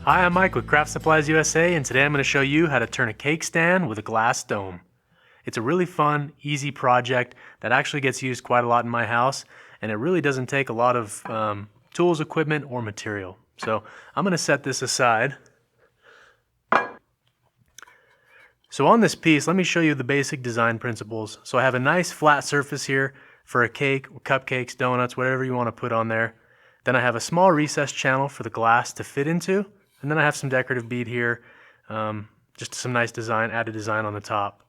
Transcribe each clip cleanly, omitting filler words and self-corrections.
Hi, I'm Mike with Craft Supplies USA, and today I'm going to show you how to turn a cake stand with a glass dome. It's a really fun, easy project that actually gets used quite a lot in my house, and it really doesn't take a lot of tools, equipment, or material. So I'm going to set this aside. So on this piece, let me show you the basic design principles. So I have a nice flat surface here for a cake, cupcakes, donuts, whatever you want to put on there. Then I have a small recessed channel for the glass to fit into. And then I have some decorative bead here, just some nice design, added design on the top.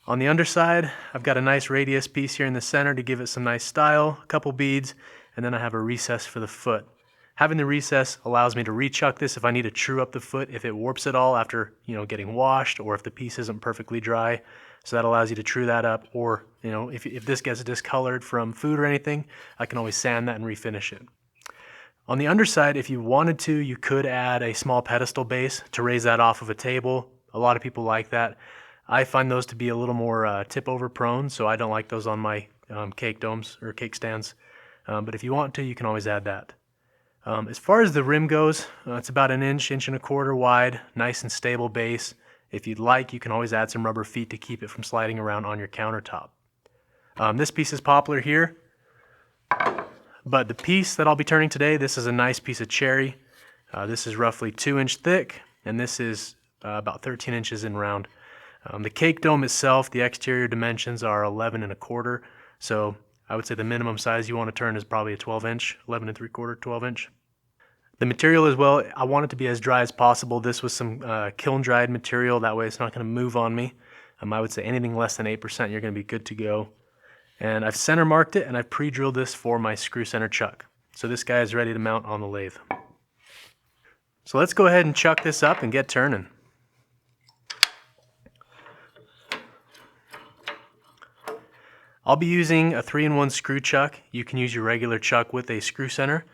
On the underside, I've got a nice radius piece here in the center to give it some nice style, a couple beads, and then I have a recess for the foot. Having the recess allows me to rechuck this if I need to true up the foot, if it warps at all after getting washed, or if the piece isn't perfectly dry. So that allows you to true that up, or if this gets discolored from food or anything, I can always sand that and refinish it. On the underside, if you wanted to, you could add a small pedestal base to raise that off of a table. A lot of people like that. I find those to be a little more tip over prone, so I don't like those on my cake domes or cake stands. But if you want to, you can always add that. As far as the rim goes, it's about an inch, inch and a quarter wide, nice and stable base. If you'd like, you can always add some rubber feet to keep it from sliding around on your countertop. This piece is poplar here. But the piece that I'll be turning today, this is a nice piece of cherry. This is roughly 2-inch thick, and this is about 13 inches in round. The cake dome itself, the exterior dimensions are 11 1/4, so I would say the minimum size you want to turn is probably a 12-inch, 11 3/4, 12-inch. The material as well, I want it to be as dry as possible. This was some kiln-dried material, that way it's not going to move on me. I would say anything less than 8%, you're going to be good to go. And I've center marked it, and I've pre-drilled this for my screw center chuck. So this guy is ready to mount on the lathe. So let's go ahead and chuck this up and get turning. I'll be using a 3-in-1 screw chuck. You can use your regular chuck with a screw center.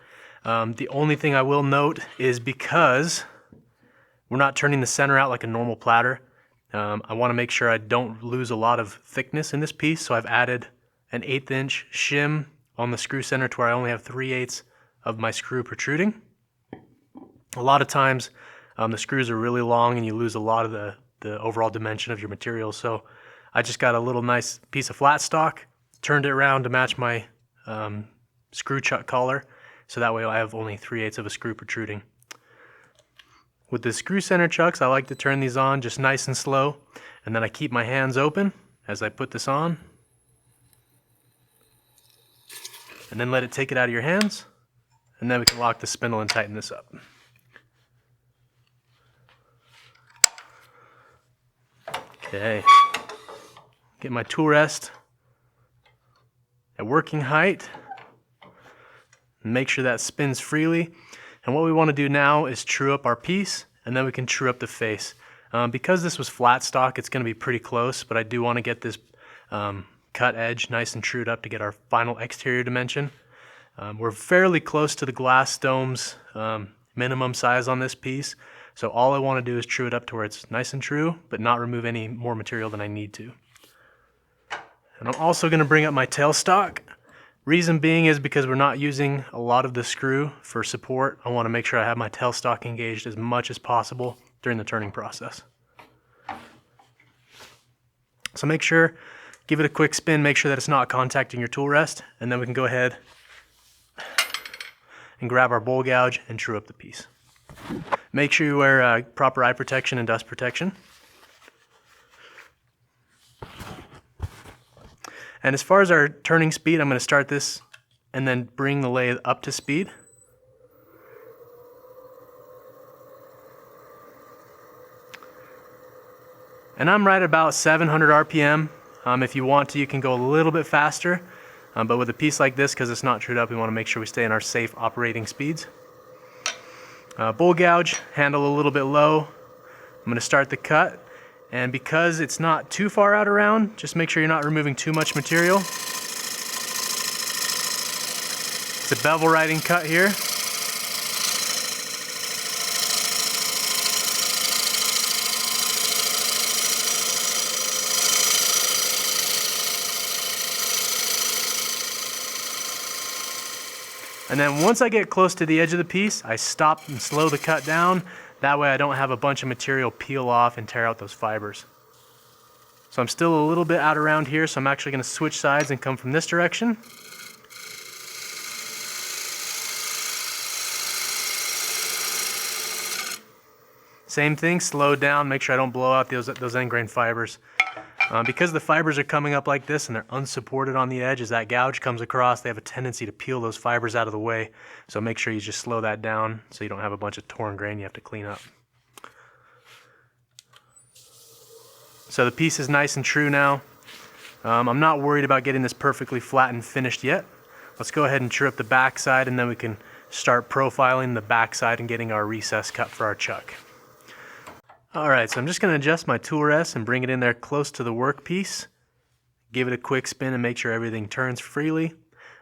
The only thing I will note is because we're not turning the center out like a normal platter, I want to make sure I don't lose a lot of thickness in this piece, so I've added an 1/8 inch shim on the screw center to where I only have 3/8 of my screw protruding. A lot of times the screws are really long and you lose a lot of the overall dimension of your material, so I just got a little nice piece of flat stock, turned it around to match my screw chuck collar, so that way I have only 3/8 of a screw protruding. With the screw center chucks, I like to turn these on just nice and slow, and then I keep my hands open as I put this on. And then let it take it out of your hands, and then we can lock the spindle and tighten this up. Okay, get my tool rest at working height, make sure that spins freely. And what we want to do now is true up our piece, and then we can true up the face. Because this was flat stock, it's going to be pretty close, but I do want to get this cut edge nice and trued up to get our final exterior dimension. We're fairly close to the glass dome's minimum size on this piece, so all I want to do is true it up to where it's nice and true, but not remove any more material than I need to. And I'm also going to bring up my tailstock. Reason being is because we're not using a lot of the screw for support, I want to make sure I have my tailstock engaged as much as possible during the turning process. So make sure, give it a quick spin, make sure that it's not contacting your tool rest, and then we can go ahead and grab our bowl gouge and true up the piece. Make sure you wear proper eye protection and dust protection. And as far as our turning speed, I'm going to start this and then bring the lathe up to speed. And I'm right about 700 RPM. If you want to, you can go a little bit faster. But with a piece like this, because it's not trued up, we want to make sure we stay in our safe operating speeds. Bowl gouge, handle a little bit low. I'm going to start the cut. And because it's not too far out around, just make sure you're not removing too much material. It's a bevel riding cut here. And then once I get close to the edge of the piece, I stop and slow the cut down. That way I don't have a bunch of material peel off and tear out those fibers. So I'm still a little bit out around here, so I'm actually going to switch sides and come from this direction. Same thing, slow down, make sure I don't blow out those end grain fibers. Because the fibers are coming up like this and they're unsupported on the edge, as that gouge comes across, they have a tendency to peel those fibers out of the way. So make sure you just slow that down so you don't have a bunch of torn grain you have to clean up. So the piece is nice and true now. I'm not worried about getting this perfectly flat and finished yet. Let's go ahead and true up the back side, and then we can start profiling the back side and getting our recess cut for our chuck. Alright, so I'm just going to adjust my tool rest and bring it in there close to the workpiece. Give it a quick spin and make sure everything turns freely.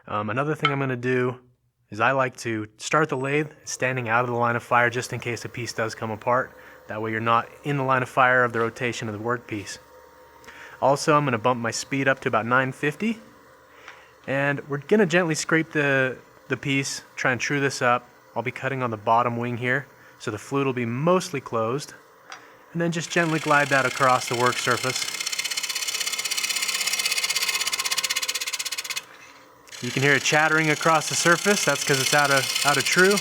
Another thing I'm going to do is I like to start the lathe standing out of the line of fire just in case the piece does come apart. That way you're not in the line of fire of the rotation of the workpiece. Also, I'm going to bump my speed up to about 950. And we're going to gently scrape the piece, try and true this up. I'll be cutting on the bottom wing here, so the flute will be mostly closed. And then just gently glide that across the work surface. You can hear it chattering across the surface. That's because it's out of true.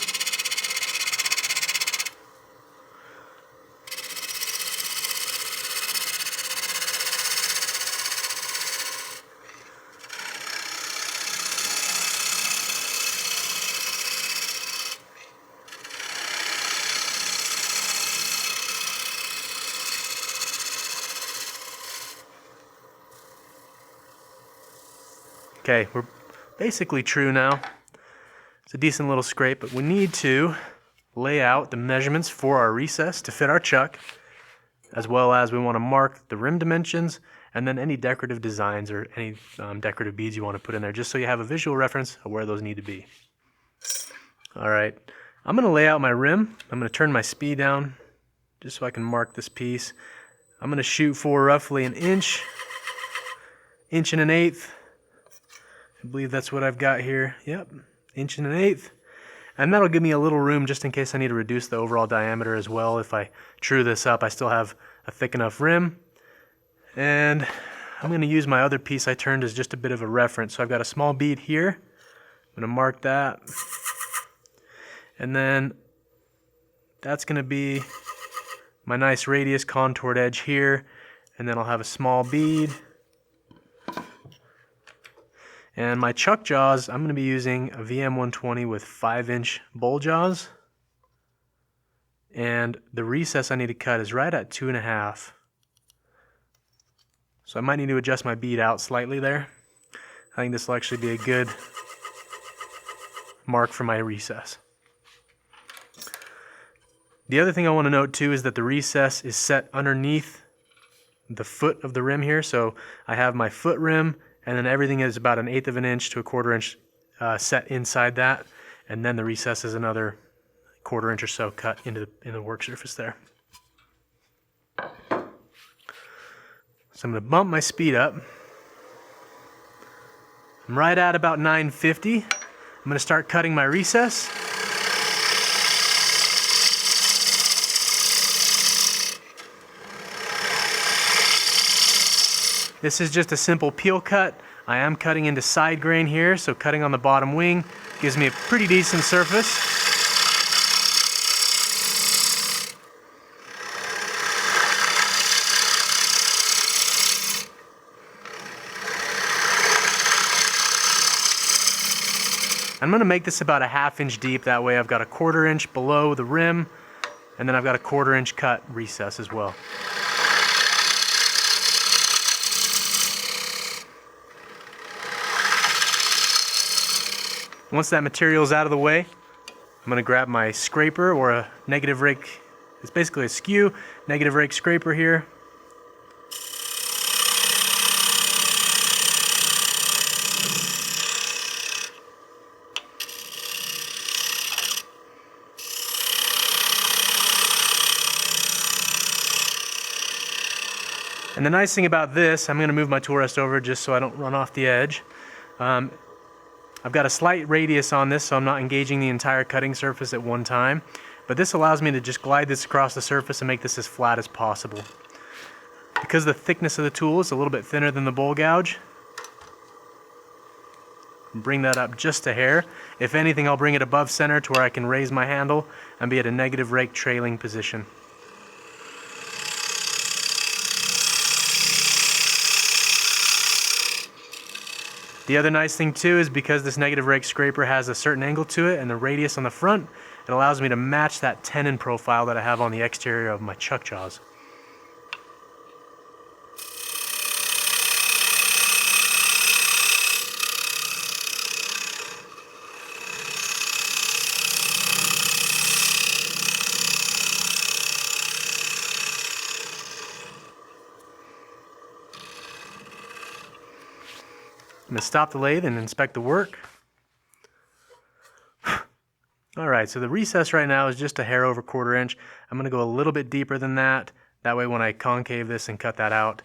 Okay, we're basically true now. It's a decent little scrape, but we need to lay out the measurements for our recess to fit our chuck, as well as we want to mark the rim dimensions and then any decorative designs or any decorative beads you want to put in there, just so you have a visual reference of where those need to be. Alright, I'm going to lay out my rim. I'm going to turn my speed down just so I can mark this piece. I'm going to shoot for roughly an inch and an eighth. I believe that's what I've got here. Yep, inch and an eighth. And that'll give me a little room just in case I need to reduce the overall diameter as well. If I true this up, I still have a thick enough rim. And I'm going to use my other piece I turned as just a bit of a reference. So I've got a small bead here. I'm going to mark that. And then that's going to be my nice radius contoured edge here. And then I'll have a small bead. And my chuck jaws, I'm going to be using a VM120 with 5-inch bowl jaws. And the recess I need to cut is right at 2.5. So I might need to adjust my bead out slightly there. I think this will actually be a good mark for my recess. The other thing I want to note too is that the recess is set underneath the foot of the rim here. So I have my foot rim, and then everything is about 1/8 of an inch to 1/4 inch set inside that, and then the recess is another 1/4 inch or so cut into the work surface there. So I'm going to bump my speed up. I'm right at about 950. I'm going to start cutting my recess. This is just a simple peel cut. I am cutting into side grain here, so cutting on the bottom wing gives me a pretty decent surface. I'm going to make this about a 1/2 inch deep. That way I've got a 1/4 inch below the rim, and then I've got a 1/4 inch cut recess as well. Once that material is out of the way, I'm going to grab my scraper or a negative rake. It's basically a skew negative rake scraper here. And the nice thing about this, I'm going to move my tool rest over just so I don't run off the edge. I've got a slight radius on this, so I'm not engaging the entire cutting surface at one time, but this allows me to just glide this across the surface and make this as flat as possible. Because the thickness of the tool is a little bit thinner than the bowl gouge, bring that up just a hair. If anything, I'll bring it above center to where I can raise my handle and be at a negative rake trailing position. The other nice thing too is because this negative rake scraper has a certain angle to it and the radius on the front, it allows me to match that tenon profile that I have on the exterior of my chuck jaws. I'm going to stop the lathe and inspect the work. Alright, so the recess right now is just a hair over 1/4 inch. I'm going to go a little bit deeper than that. That way when I concave this and cut that out,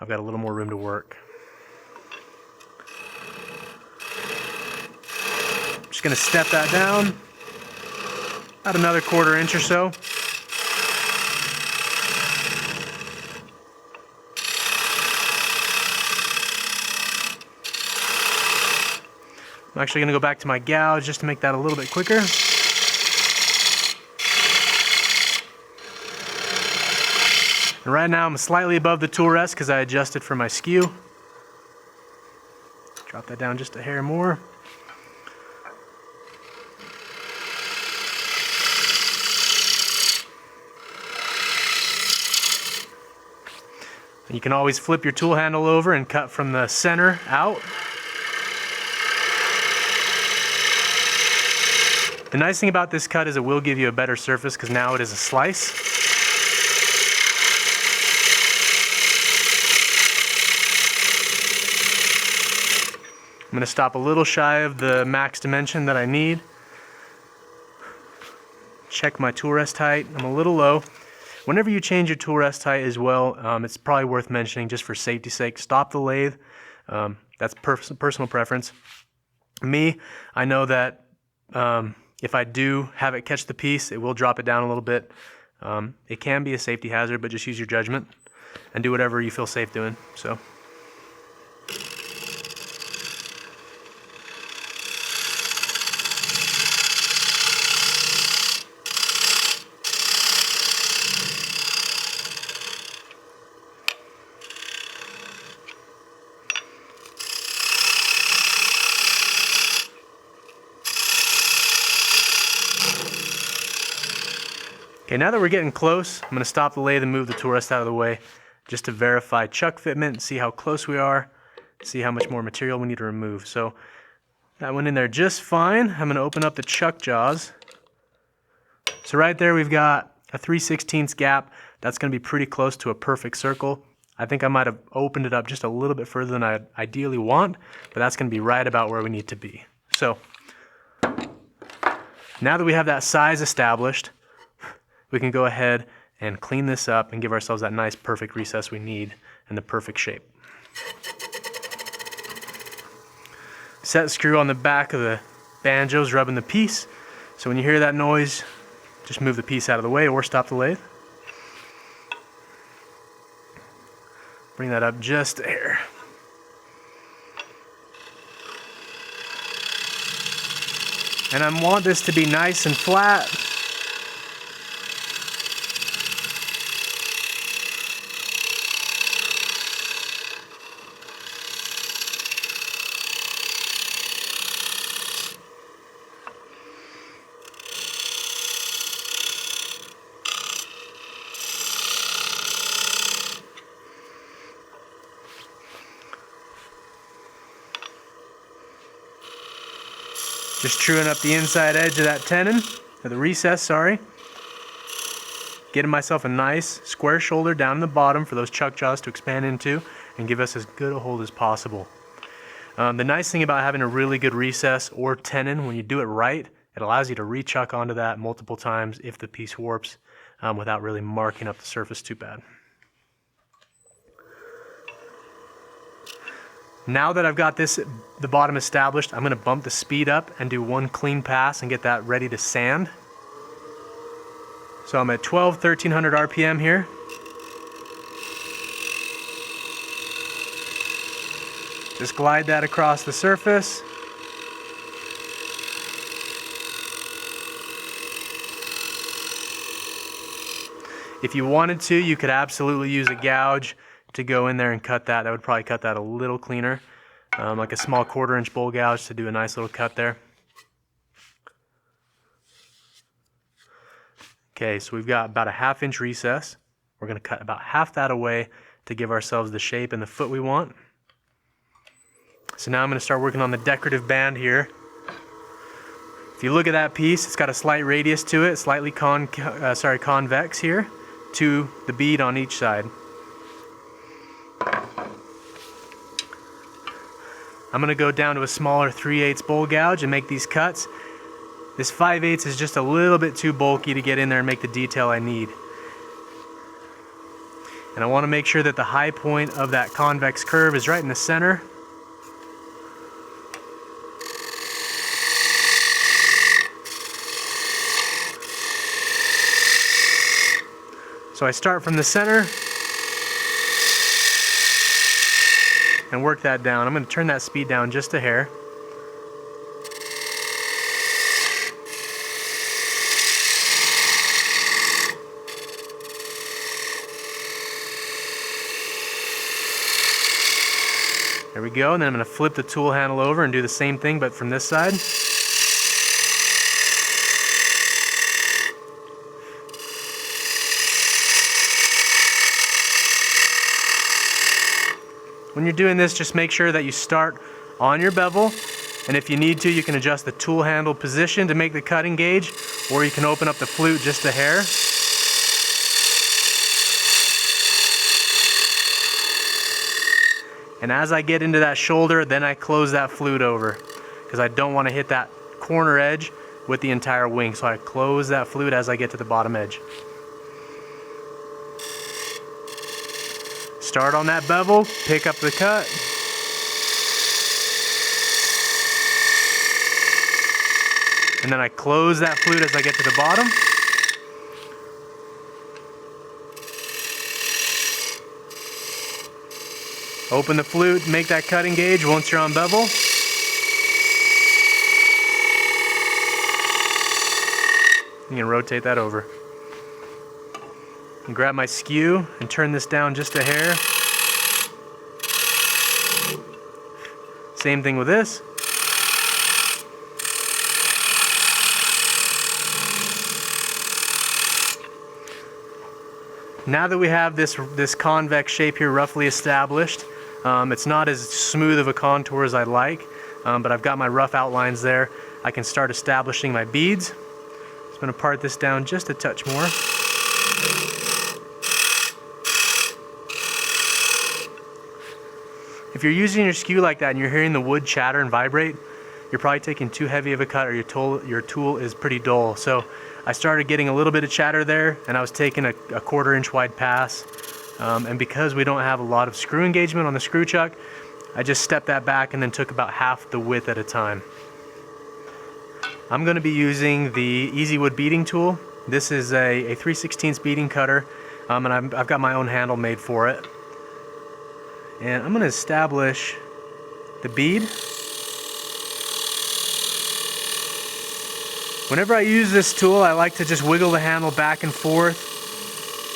I've got a little more room to work. I'm just going to step that down about another 1/4 inch or so. I'm actually going to go back to my gouge just to make that a little bit quicker. And right now I'm slightly above the tool rest because I adjusted for my skew. Drop that down just a hair more. And you can always flip your tool handle over and cut from the center out. The nice thing about this cut is it will give you a better surface because now it is a slice. I'm going to stop a little shy of the max dimension that I need. Check my tool rest height. I'm a little low. Whenever you change your tool rest height as well, it's probably worth mentioning just for safety's sake. Stop the lathe. That's personal preference. Me, I know that if I do have it catch the piece, it will drop it down a little bit. It can be a safety hazard, but just use your judgment and do whatever you feel safe doing. So. Okay, now that we're getting close, I'm going to stop the lathe and move the tool rest out of the way just to verify chuck fitment, see how close we are, see how much more material we need to remove. So that went in there just fine. I'm going to open up the chuck jaws. So right there we've got a 3/16 gap. That's going to be pretty close to a perfect circle. I think I might have opened it up just a little bit further than I ideally want, but that's going to be right about where we need to be. So now that we have that size established, we can go ahead and clean this up and give ourselves that nice perfect recess we need and the perfect shape. Set screw on the back of the banjo's rubbing the piece. So when you hear that noise, just move the piece out of the way or stop the lathe. Bring that up just a hair. And I want this to be nice and flat. Just truing up the inside edge of that tenon, or the recess, sorry. Getting myself a nice square shoulder down in the bottom for those chuck jaws to expand into and give us as good a hold as possible. The nice thing about having a really good recess or tenon, when you do it right, it allows you to re-chuck onto that multiple times if the piece warps without really marking up the surface too bad. Now that I've got the bottom established, I'm gonna bump the speed up and do one clean pass and get that ready to sand. So I'm at 1300 RPM here. Just glide that across the surface. If you wanted to, you could absolutely use a gouge to go in there and cut that. That would probably cut that a little cleaner. Like a small 1/4 inch bowl gouge to do a nice little cut there. Okay, so we've got about a 1/2 inch recess. We're gonna cut about half that away to give ourselves the shape and the foot we want. So now I'm gonna start working on the decorative band here. If you look at that piece, it's got a slight radius to it, slightly convex here to the bead on each side. I'm gonna go down to a smaller 3/8 bowl gouge and make these cuts. This 5/8 is just a little bit too bulky to get in there and make the detail I need. And I wanna make sure that the high point of that convex curve is right in the center. So I start from the center and work that down. I'm going to turn that speed down just a hair. There we go, and then I'm going to flip the tool handle over and do the same thing but from this side. When you're doing this, just make sure that you start on your bevel, and if you need to, you can adjust the tool handle position to make the cutting gauge, or you can open up the flute just a hair. And as I get into that shoulder, then I close that flute over, because I don't want to hit that corner edge with the entire wing, so I close that flute as I get to the bottom edge. Start on that bevel, pick up the cut. And then I close that flute as I get to the bottom. Open the flute, make that cutting gauge once you're on bevel. You can rotate that over. And grab my skew and turn this down just a hair. Same thing with this. Now that we have this convex shape here roughly established, it's not as smooth of a contour as I'd like, but I've got my rough outlines there. I can start establishing my beads. I'm going to part this down just a touch more. If you're using your skew like that and you're hearing the wood chatter and vibrate, you're probably taking too heavy of a cut, or your tool is pretty dull. So I started getting a little bit of chatter there, and I was taking a 1/4 inch wide pass. And because we don't have a lot of screw engagement on the screw chuck, I just stepped that back and then took about half the width at a time. I'm going to be using the Easy Wood beading tool. This is a 3/16 beading cutter, and I've got my own handle made for it. And I'm going to establish the bead. Whenever I use this tool, I like to just wiggle the handle back and forth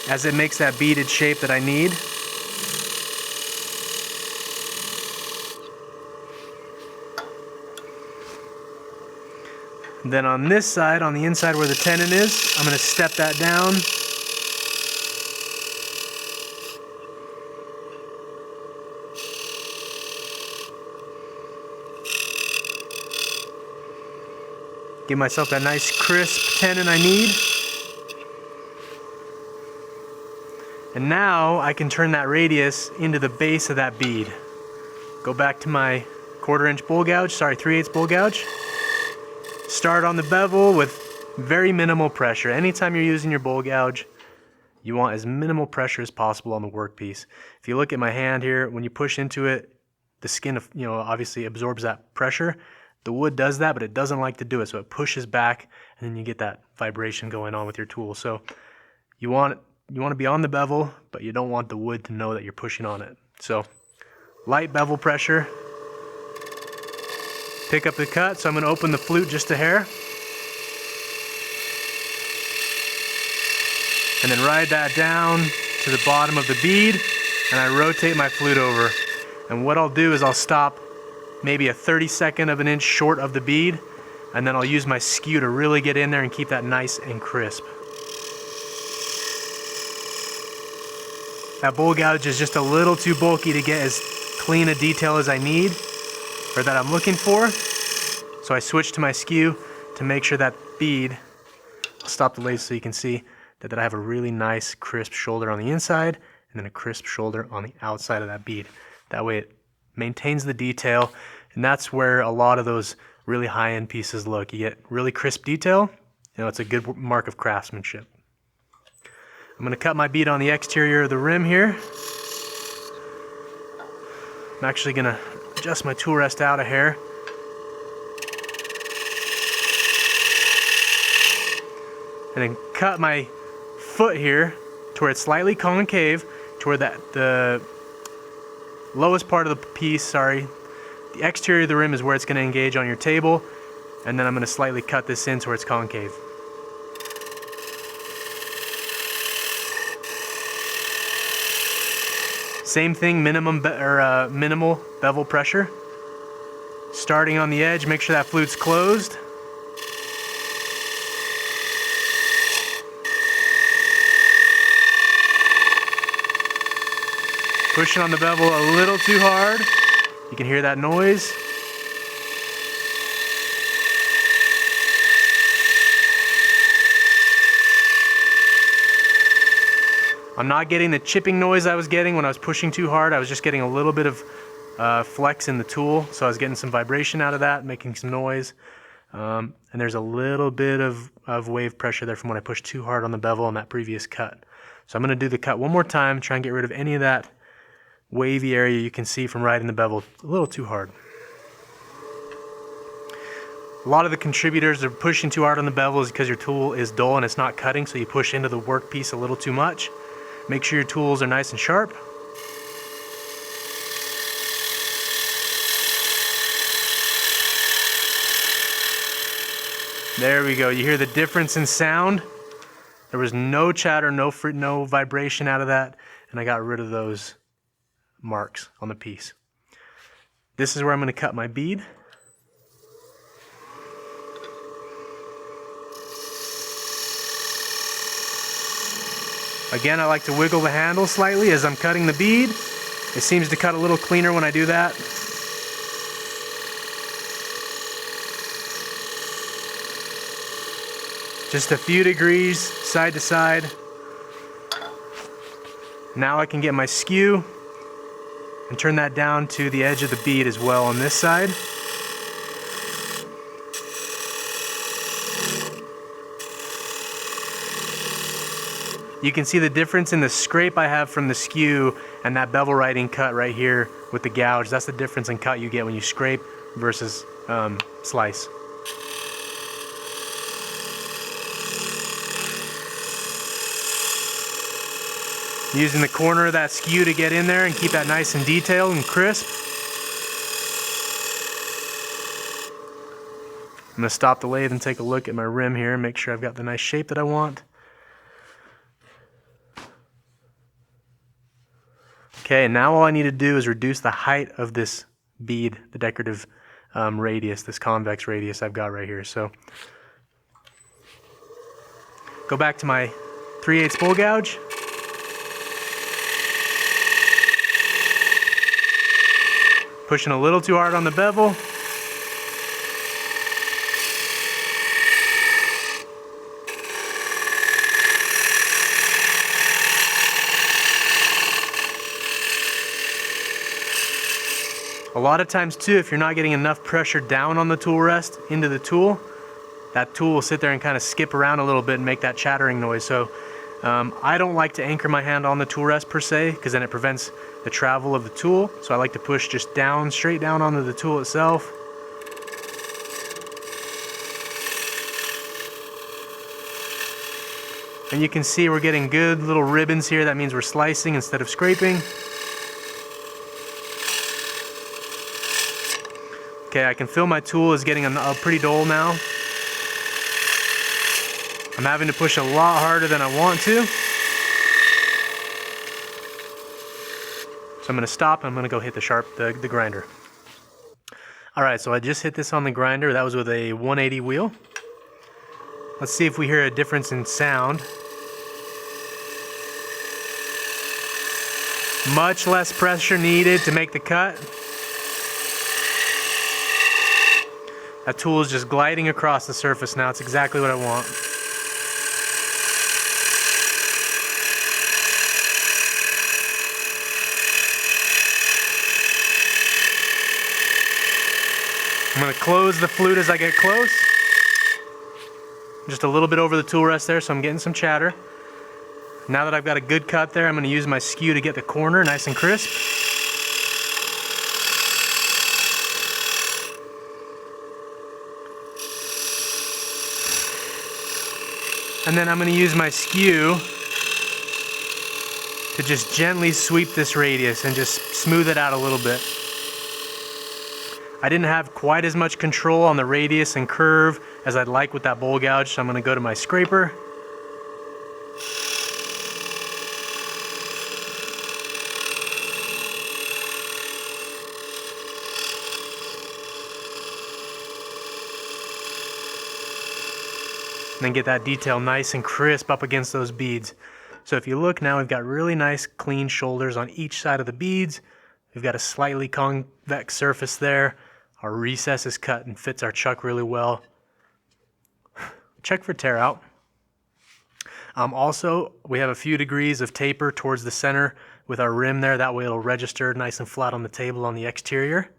as it makes that beaded shape that I need. And then on this side, on the inside where the tenon is, I'm going to step that down. Give myself that nice crisp tenon I need. And now I can turn that radius into the base of that bead. Go back to my 1/4 inch bowl gouge, 3/8 bowl gouge. Start on the bevel with very minimal pressure. Anytime you're using your bowl gouge, you want as minimal pressure as possible on the workpiece. If you look at my hand here, when you push into it, the skin, obviously absorbs that pressure. The wood does that, but it doesn't like to do it, so it pushes back, and then you get that vibration going on with your tool. So you want to be on the bevel, but you don't want the wood to know that you're pushing on it. So light bevel pressure. Pick up the cut, so I'm going to open the flute just a hair. And then ride that down to the bottom of the bead, and I rotate my flute over. And what I'll do is I'll stop maybe a 32nd of an inch short of the bead, and then I'll use my skew to really get in there and keep that nice and crisp. That bowl gouge is just a little too bulky to get as clean a detail as I need, or that I'm looking for. So I switch to my skew to make sure that bead, I'll stop the lathe so you can see that I have a really nice crisp shoulder on the inside and then a crisp shoulder on the outside of that bead. That way it maintains the detail, and that's where a lot of those really high-end pieces look. You get really crisp detail, it's a good mark of craftsmanship. I'm going to cut my bead on the exterior of the rim here. I'm actually going to adjust my tool rest out a hair. And then cut my foot here to where it's slightly concave, to where the lowest part of the piece, the exterior of the rim is where it's going to engage on your table, and then I'm going to slightly cut this in to where it's concave. Same thing, minimal bevel pressure. Starting on the edge, make sure that flute's closed. Pushing on the bevel a little too hard. You can hear that noise. I'm not getting the chipping noise I was getting when I was pushing too hard. I was just getting a little bit of flex in the tool, so I was getting some vibration out of that, making some noise. And there's a little bit of wave pressure there from when I pushed too hard on the bevel on that previous cut. So I'm going to do the cut one more time, try and get rid of any of that wavy area you can see from riding the bevel a little too hard. A lot of the contributors are pushing too hard on the bevel is because your tool is dull and it's not cutting, so you push into the workpiece a little too much. Make sure your tools are nice and sharp. There we go. You hear the difference in sound. There was no chatter, no vibration out of that, and I got rid of those marks on the piece. This is where I'm going to cut my bead. Again, I like to wiggle the handle slightly as I'm cutting the bead. It seems to cut a little cleaner when I do that. Just a few degrees side to side. Now I can get my skew and turn that down to the edge of the bead as well on this side. You can see the difference in the scrape I have from the skew and that bevel riding cut right here with the gouge. That's the difference in cut you get when you scrape versus slice. Using the corner of that skew to get in there and keep that nice and detailed and crisp. I'm going to stop the lathe and take a look at my rim here and make sure I've got the nice shape that I want. Okay, now all I need to do is reduce the height of this bead, the decorative radius, this convex radius I've got right here. So go back to my 3/8 bowl gouge. Pushing a little too hard on the bevel. A lot of times too, if you're not getting enough pressure down on the tool rest into the tool, that tool will sit there and kind of skip around a little bit and make that chattering noise. So I don't like to anchor my hand on the tool rest per se, because then it prevents the travel of the tool. So I like to push just down, straight down onto the tool itself. And you can see we're getting good little ribbons here. That means we're slicing instead of scraping. Okay, I can feel my tool is getting a pretty dull now. I'm having to push a lot harder than I want to. So I'm gonna stop and I'm gonna go hit the grinder. All right, so I just hit this on the grinder. That was with a 180 wheel. Let's see if we hear a difference in sound. Much less pressure needed to make the cut. That tool is just gliding across the surface now. It's exactly what I want. I'm going to close the flute as I get close. Just a little bit over the tool rest there, so I'm getting some chatter. Now that I've got a good cut there, I'm going to use my skew to get the corner nice and crisp. And then I'm going to use my skew to just gently sweep this radius and just smooth it out a little bit. I didn't have quite as much control on the radius and curve as I'd like with that bowl gouge, so I'm going to go to my scraper. And then get that detail nice and crisp up against those beads. So if you look now, we've got really nice clean shoulders on each side of the beads. We've got a slightly convex surface there. Our recess is cut and fits our chuck really well. Check for tear out. Also, we have a few degrees of taper towards the center with our rim there. That way it'll register nice and flat on the table on the exterior.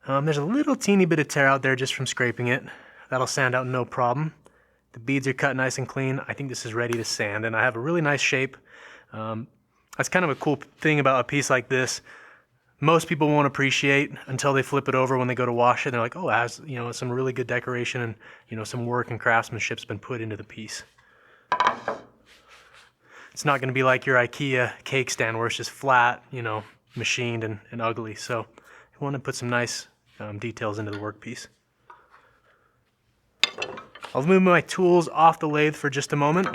There's a little teeny bit of tear out there just from scraping it. That'll sand out no problem. The beads are cut nice and clean. I think this is ready to sand, and I have a really nice shape. That's kind of a cool thing about a piece like this. Most people won't appreciate until they flip it over when they go to wash it. They're like, oh, it has, you know, some really good decoration and, you know, some work and craftsmanship's been put into the piece. It's not going to be like your IKEA cake stand where it's just flat, you know, machined and ugly. So I want to put some nice details into the workpiece. I'll move my tools off the lathe for just a moment.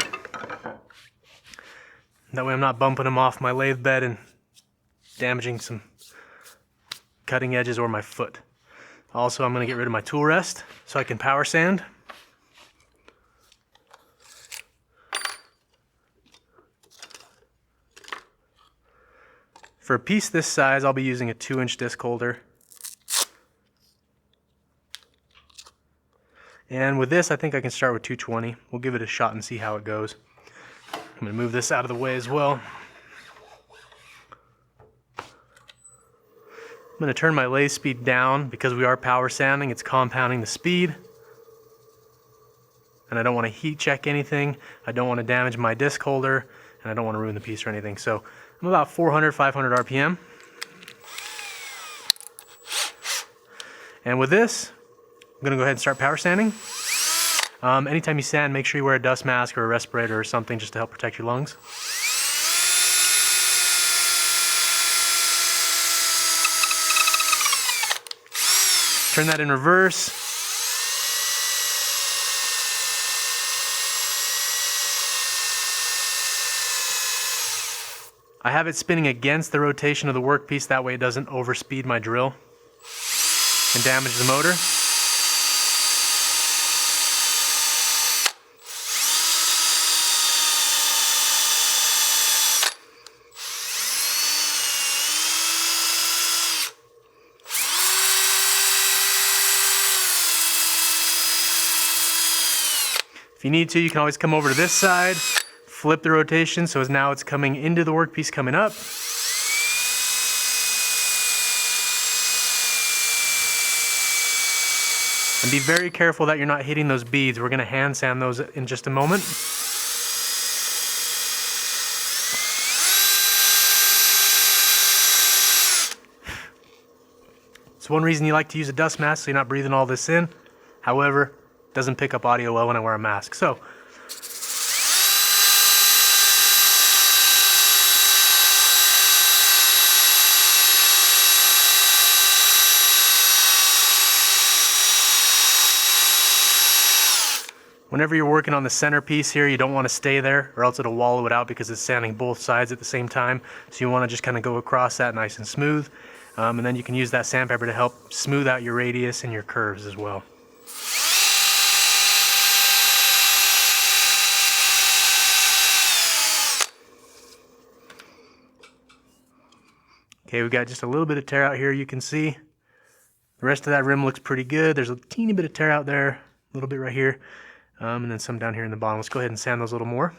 That way I'm not bumping them off my lathe bed and damaging some cutting edges or my foot. Also, I'm going to get rid of my tool rest so I can power sand. For a piece this size, I'll be using a 2-inch disc holder. And with this, I think I can start with 220. We'll give it a shot and see how it goes. I'm going to move this out of the way as well. I'm going to turn my lathe speed down because we are power sanding. It's compounding the speed. And I don't want to heat check anything. I don't want to damage my disc holder. And I don't want to ruin the piece or anything. So I'm about 400, 500 RPM. And with this, I'm going to go ahead and start power sanding. Anytime you sand, make sure you wear a dust mask or a respirator or something just to help protect your lungs. Turn that in reverse. I have it spinning against the rotation of the workpiece, that way it doesn't overspeed my drill and damage the motor. If you need to, you can always come over to this side, flip the rotation so as now it's coming into the workpiece coming up. And be very careful that you're not hitting those beads. We're going to hand sand those in just a moment. It's one reason you like to use a dust mask, so you're not breathing all this in. However, it doesn't pick up audio well when I wear a mask. So, whenever you're working on the centerpiece here, you don't want to stay there or else it'll wallow it out because it's sanding both sides at the same time. So you want to just kind of go across that nice and smooth. And then you can use that sandpaper to help smooth out your radius and your curves as well. Okay, we've got just a little bit of tear out here, you can see. The rest of that rim looks pretty good. There's a teeny bit of tear out there, a little bit right here, and then some down here in the bottom. Let's go ahead and sand those a little more.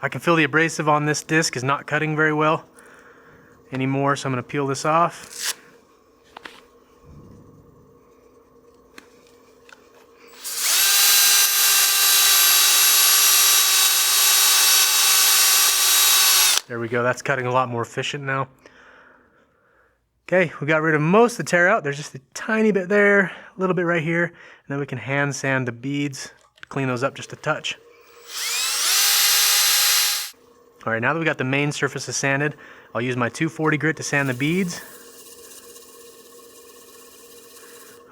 I can feel the abrasive on this disc is not cutting very well anymore, so I'm going to peel this off. There we go, that's cutting a lot more efficient now. Okay, we got rid of most of the tear out. There's just a tiny bit there, a little bit right here, and then we can hand sand the beads, clean those up just a touch. All right, now that we got the main surfaces sanded, I'll use my 240 grit to sand the beads.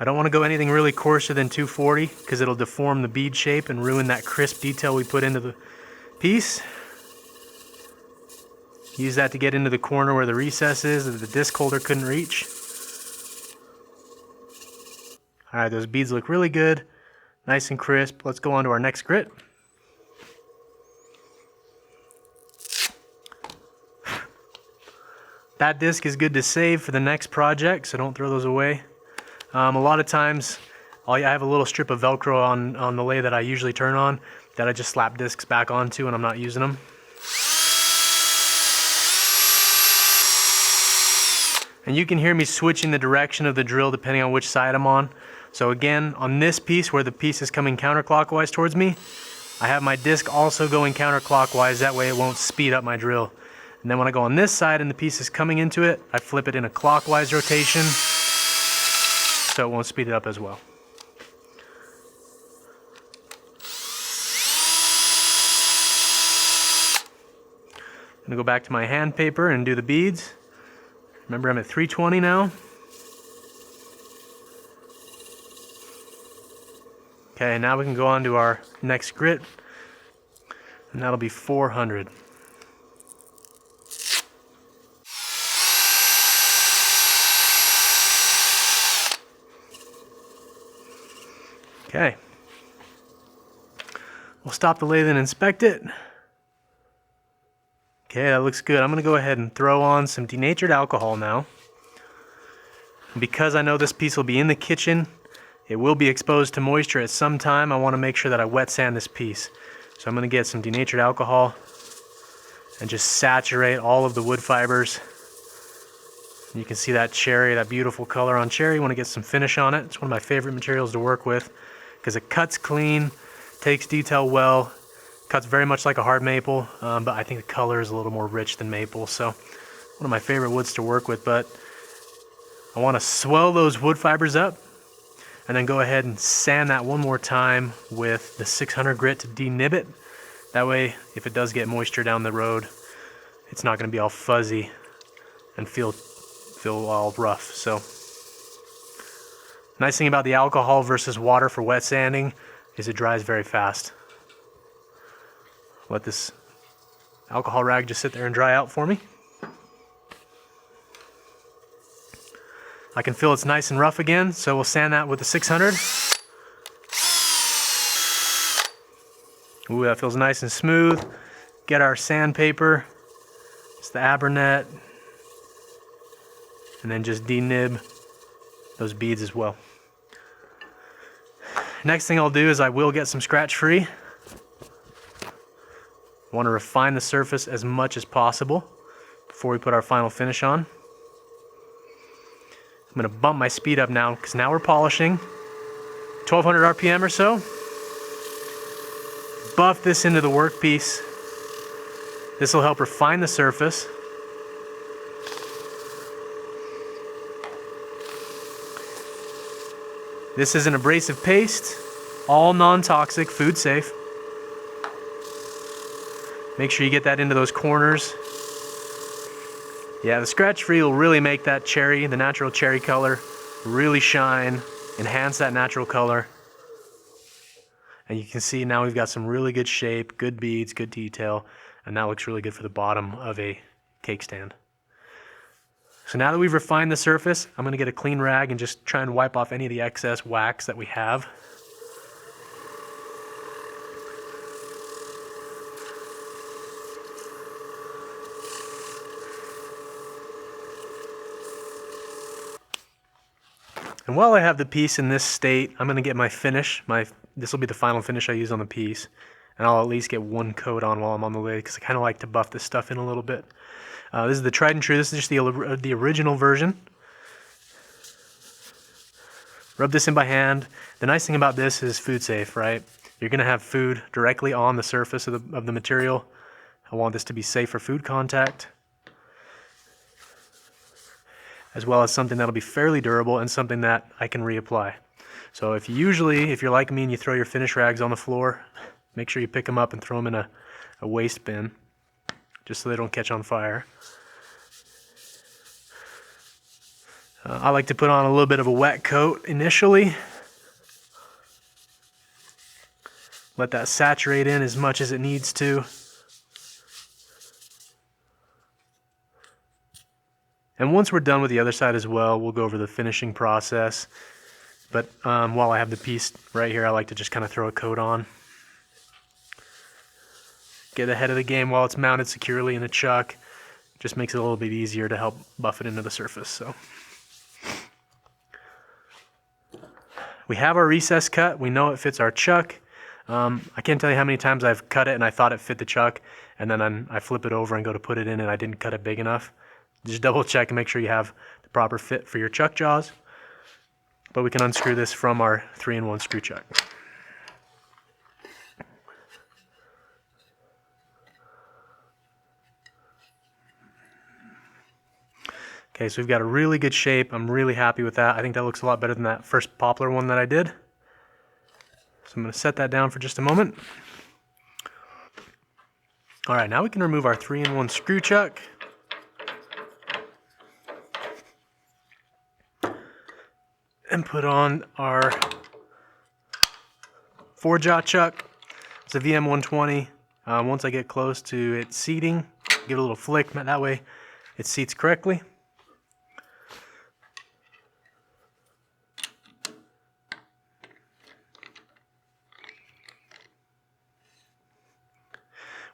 I don't want to go anything really coarser than 240 because it'll deform the bead shape and ruin that crisp detail we put into the piece. Use that to get into the corner where the recess is that the disc holder couldn't reach. All right, those beads look really good, nice and crisp. Let's go on to our next grit. That disc is good to save for the next project, so don't throw those away. A lot of times, I have a little strip of Velcro on the lathe that I usually turn on that I just slap discs back onto when I'm not using them. And you can hear me switching the direction of the drill depending on which side I'm on. So again, on this piece where the piece is coming counterclockwise towards me, I have my disc also going counterclockwise, that way it won't speed up my drill. And then when I go on this side and the piece is coming into it, I flip it in a clockwise rotation so it won't speed it up as well. I'm gonna go back to my hand paper and do the beads. Remember, I'm at 320 now. Okay, now we can go on to our next grit, and that'll be 400. Okay, we'll stop the lathe and inspect it. Okay, that looks good. I'm going to go ahead and throw on some denatured alcohol now. And because I know this piece will be in the kitchen, it will be exposed to moisture at some time. I want to make sure that I wet sand this piece. So I'm going to get some denatured alcohol and just saturate all of the wood fibers. And you can see that cherry, that beautiful color on cherry. You want to get some finish on it. It's one of my favorite materials to work with because it cuts clean, takes detail well, cuts very much like a hard maple, but I think the color is a little more rich than maple. So one of my favorite woods to work with, but I want to swell those wood fibers up and then go ahead and sand that one more time with the 600 grit to denib it. That way, if it does get moisture down the road, it's not going to be all fuzzy and feel all rough. So nice thing about the alcohol versus water for wet sanding is it dries very fast. Let this alcohol rag just sit there and dry out for me. I can feel it's nice and rough again, so we'll sand that with the 600. Ooh, that feels nice and smooth. Get our sandpaper, it's the Abernet, and then just denib those beads as well. Next thing I'll do is I will get some scratch free. I want to refine the surface as much as possible before we put our final finish on. I'm going to bump my speed up now because now we're polishing. 1200 RPM or so. Buff this into the workpiece. This will help refine the surface. This is an abrasive paste, all non-toxic, food safe. Make sure you get that into those corners. Yeah, the scratch free will really make that cherry, the natural cherry color, really shine, enhance that natural color. And you can see now we've got some really good shape, good beads, good detail, and that looks really good for the bottom of a cake stand. So now that we've refined the surface, I'm going to get a clean rag and just try and wipe off any of the excess wax that we have. And while I have the piece in this state, I'm going to get my finish. This will be the final finish I use on the piece. And I'll at least get one coat on while I'm on the lid because I kind of like to buff this stuff in a little bit. This is the tried and true. This is just the original version. Rub this in by hand. The nice thing about this is food safe, right? You're going to have food directly on the surface of the material. I want this to be safe for food contact, as well as something that'll be fairly durable and something that I can reapply. So if you're like me and you throw your finish rags on the floor, make sure you pick them up and throw them in a waste bin, just so they don't catch on fire. I like to put on a little bit of a wet coat initially. Let that saturate in as much as it needs to. And once we're done with the other side as well, we'll go over the finishing process. But while I have the piece right here, I like to just kind of throw a coat on. Get ahead of the game while it's mounted securely in a chuck. Just makes it a little bit easier to help buff it into the surface. So we have our recess cut. We know it fits our chuck. I can't tell you how many times I've cut it and I thought it fit the chuck, and then I flip it over and go to put it in and I didn't cut it big enough. Just double check and make sure you have the proper fit for your chuck jaws. But we can unscrew this from our 3-in-1 screw chuck. Okay, so we've got a really good shape. I'm really happy with that. I think that looks a lot better than that first poplar one that I did. So I'm going to set that down for just a moment. All right, now we can remove our 3-in-1 screw chuck. And put on our 4-jaw chuck. It's a VM120. Once I get close to it seating, give it a little flick. That way it seats correctly.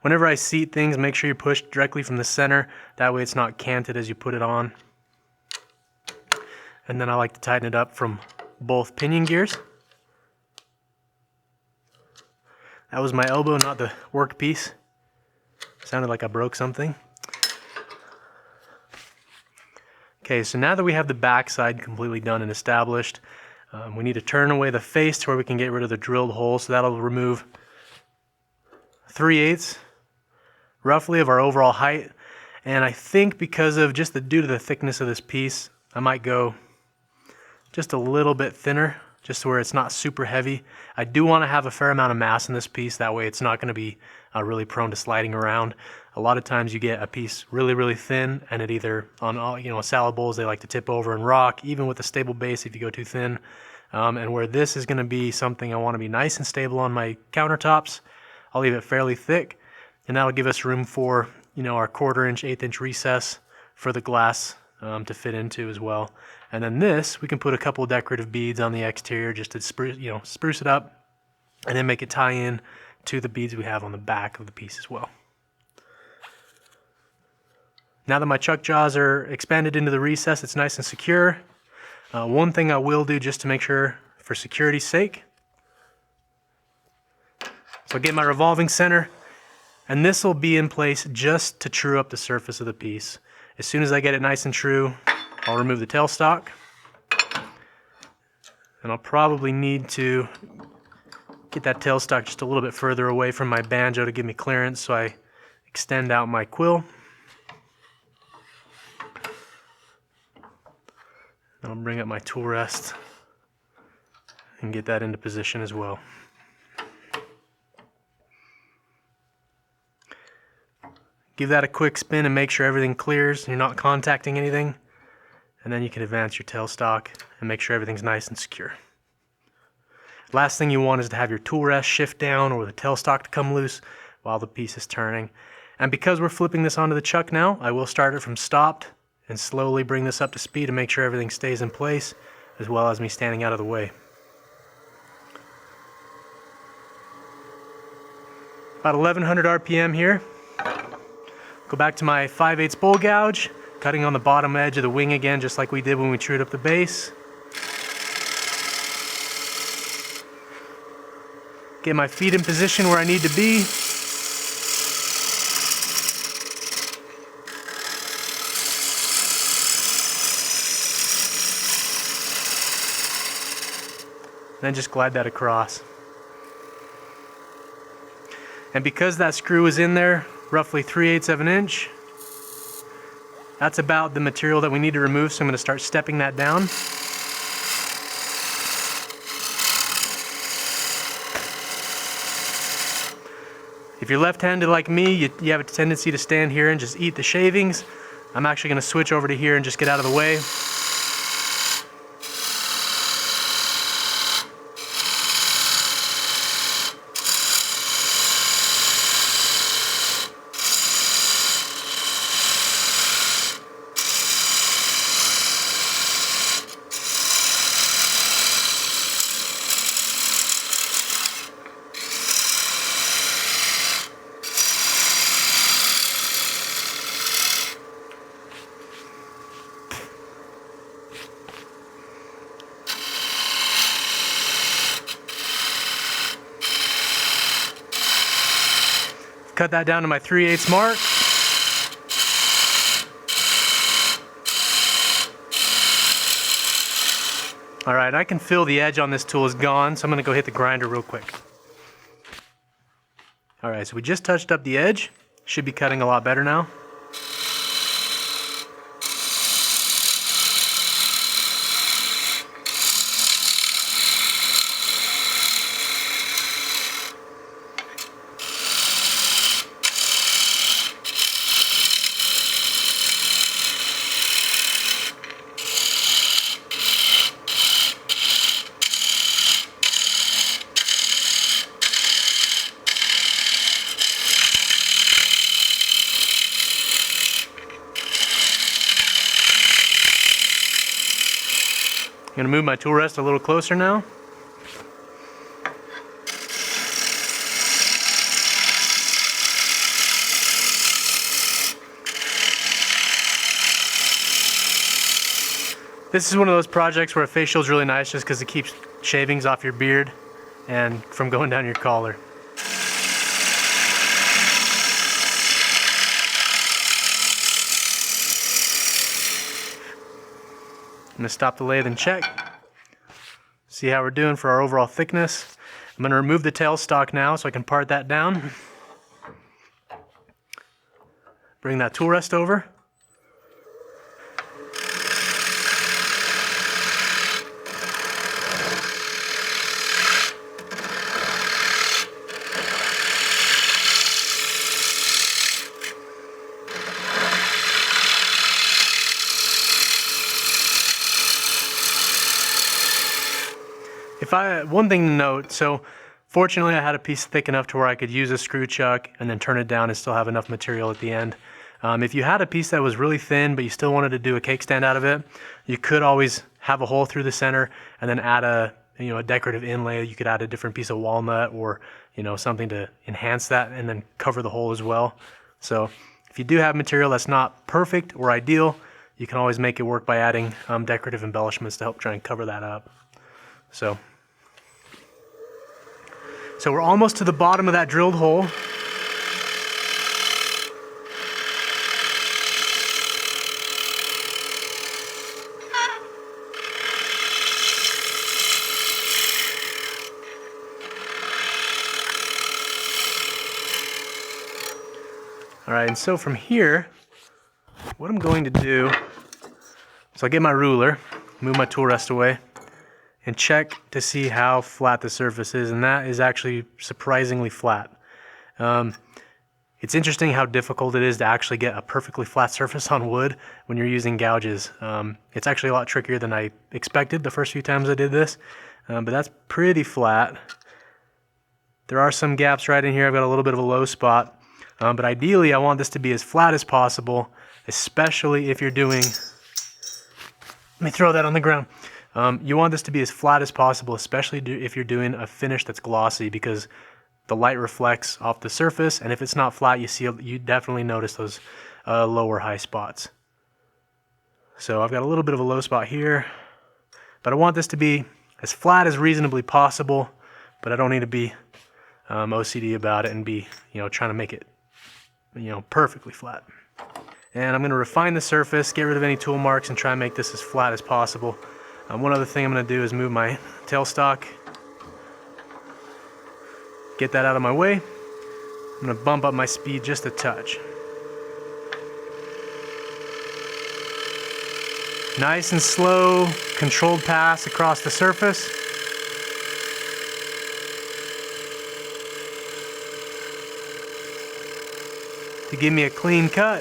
Whenever I seat things, make sure you push directly from the center. That way it's not canted as you put it on. And then I like to tighten it up from both pinion gears. That was my elbow, not the workpiece. Sounded like I broke something. Okay, so now that we have the back side completely done and established, we need to turn away the face to where we can get rid of the drilled hole. So that'll remove 3/8 roughly of our overall height. And I think because of due to the thickness of this piece, I might go just a little bit thinner, just where it's not super heavy. I do want to have a fair amount of mass in this piece. That way it's not going to be really prone to sliding around. A lot of times you get a piece really, really thin, and it either, on salad bowls, they like to tip over and rock, even with a stable base if you go too thin. And where this is going to be something I want to be nice and stable on my countertops, I'll leave it fairly thick, and that'll give us room for our 1/4 inch, 1/8 inch recess for the glass to fit into as well. And then this, we can put a couple of decorative beads on the exterior just to spruce it up, and then make it tie in to the beads we have on the back of the piece as well. Now that my chuck jaws are expanded into the recess, it's nice and secure. One thing I will do just to make sure for security's sake, so I'll get my revolving center, and this will be in place just to true up the surface of the piece. As soon as I get it nice and true, I'll remove the tailstock. And I'll probably need to get that tailstock just a little bit further away from my banjo to give me clearance, so I extend out my quill. And I'll bring up my tool rest and get that into position as well. Give that a quick spin and make sure everything clears and you're not contacting anything. And then you can advance your tailstock and make sure everything's nice and secure. Last thing you want is to have your tool rest shift down or the tailstock to come loose while the piece is turning. And because we're flipping this onto the chuck now, I will start it from stopped and slowly bring this up to speed to make sure everything stays in place, as well as me standing out of the way. About 1100 RPM here. Go back to my 5/8 bowl gouge, cutting on the bottom edge of the wing again, just like we did when we trued up the base. Get my feet in position where I need to be. Then just glide that across. And because that screw is in there, roughly 3/8 of an inch, that's about the material that we need to remove, so I'm going to start stepping that down. If you're left-handed like me, you have a tendency to stand here and just eat the shavings. I'm actually going to switch over to here and just get out of the way. Cut that down to my 3/8 mark. All right, I can feel the edge on this tool is gone, so I'm gonna go hit the grinder real quick. All right, so we just touched up the edge. Should be cutting a lot better now. I'm gonna move my tool rest a little closer now. This is one of those projects where a facial is really nice just because it keeps shavings off your beard and from going down your collar. I'm going to stop the lathe and check. See how we're doing for our overall thickness. I'm going to remove the tailstock now so I can part that down. Bring that tool rest over. One thing to note, so fortunately I had a piece thick enough to where I could use a screw chuck and then turn it down and still have enough material at the end. If you had a piece that was really thin but you still wanted to do a cake stand out of it, you could always have a hole through the center and then add a decorative inlay. You could add a different piece of walnut or something to enhance that and then cover the hole as well. So if you do have material that's not perfect or ideal, you can always make it work by adding decorative embellishments to help try and cover that up. So we're almost to the bottom of that drilled hole. All right, and so from here, what I'm going to do is I'll get my ruler, move my tool rest away, and check to see how flat the surface is, and that is actually surprisingly flat. It's interesting how difficult it is to actually get a perfectly flat surface on wood when you're using gouges. It's actually a lot trickier than I expected the first few times I did this, but that's pretty flat. There are some gaps right in here. I've got a little bit of a low spot, but ideally I want this to be as flat as possible, especially if you're doing, let me throw that on the ground. You want this to be as flat as possible, especially if you're doing a finish that's glossy, because the light reflects off the surface, and if it's not flat, you definitely notice those lower high spots. So I've got a little bit of a low spot here, but I want this to be as flat as reasonably possible, but I don't need to be OCD about it and be, trying to make it, perfectly flat. And I'm going to refine the surface, get rid of any tool marks, and try and make this as flat as possible. One other thing I'm going to do is move my tailstock. Get that out of my way. I'm going to bump up my speed just a touch. Nice and slow, controlled pass across the surface. To give me a clean cut.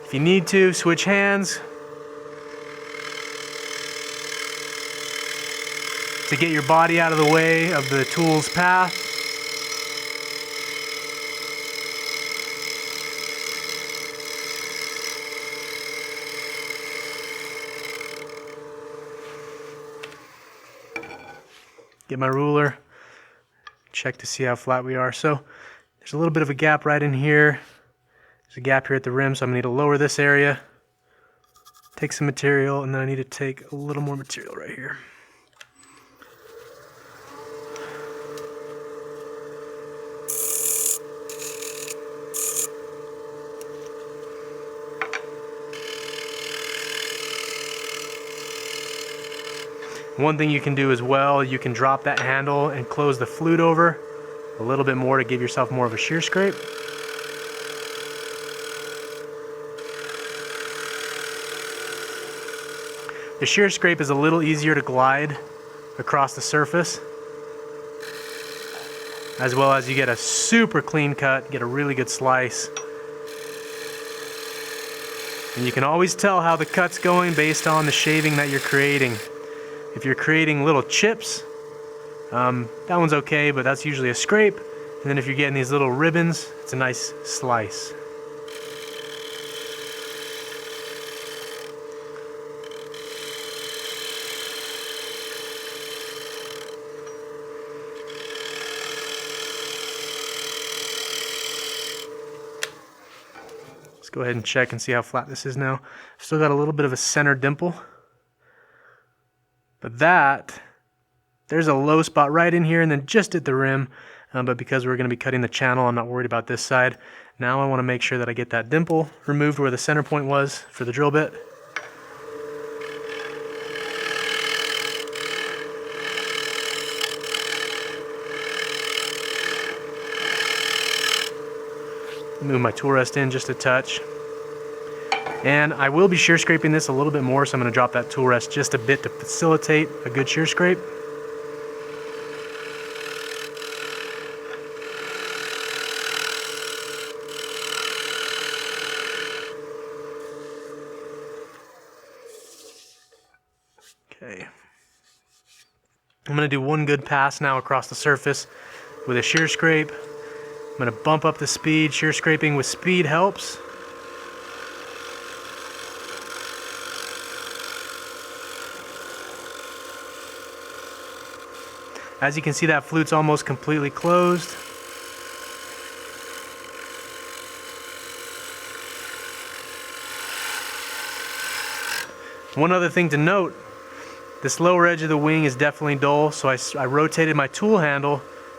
If you need to, switch hands to get your body out of the way of the tool's path. Get my ruler, check to see how flat we are. So there's a little bit of a gap right in here. There's a gap here at the rim, so I'm going to need to lower this area, take some material, and then I need to take a little more material right here. One thing you can do as well, you can drop that handle and close the flute over a little bit more to give yourself more of a shear scrape. The shear scrape is a little easier to glide across the surface, as well as you get a super clean cut, get a really good slice. And you can always tell how the cut's going based on the shaving that you're creating. If you're creating little chips, that one's okay, but that's usually a scrape. And then if you're getting these little ribbons, it's a nice slice. Let's go ahead and check and see how flat this is now. Still got a little bit of a center dimple. But there's a low spot right in here and then just at the rim. But because we're going to be cutting the channel, I'm not worried about this side. Now I want to make sure that I get that dimple removed where the center point was for the drill bit. Move my tool rest in just a touch. And I will be shear scraping this a little bit more, so I'm going to drop that tool rest just a bit to facilitate a good shear scrape. Okay. I'm going to do one good pass now across the surface with a shear scrape. I'm going to bump up the speed. Shear scraping with speed helps. As you can see, that flute's almost completely closed. One other thing to note, this lower edge of the wing is definitely dull, so I rotated my tool handle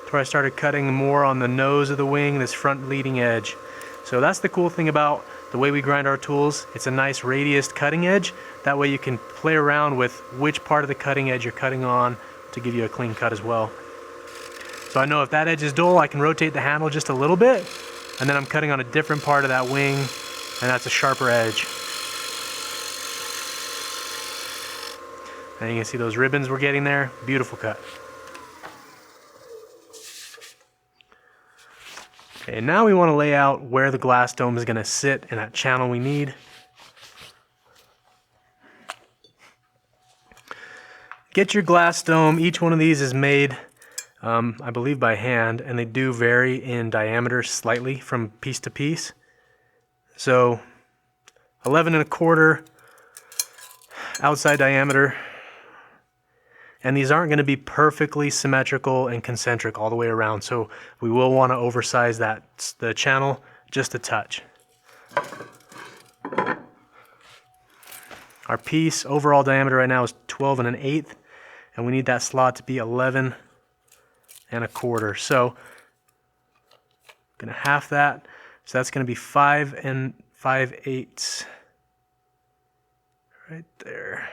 where I started cutting more on the nose of the wing, this front leading edge. So that's the cool thing about the way we grind our tools. It's a nice radius cutting edge. That way you can play around with which part of the cutting edge you're cutting on to give you a clean cut as well. So I know if that edge is dull, I can rotate the handle just a little bit, and then I'm cutting on a different part of that wing, and that's a sharper edge. And you can see those ribbons we're getting there. Beautiful cut. Okay, now we want to lay out where the glass dome is going to sit in that channel we need. Get your glass dome. Each one of these is made, I believe, by hand, and they do vary in diameter slightly from piece to piece. So 11 1/4 outside diameter. And these aren't going to be perfectly symmetrical and concentric all the way around, so we will want to oversize the channel just a touch. Our piece overall diameter right now is 12 1/8, and we need that slot to be 11 1/4. So I'm going to half that, so that's going to be 5 5/8 right there.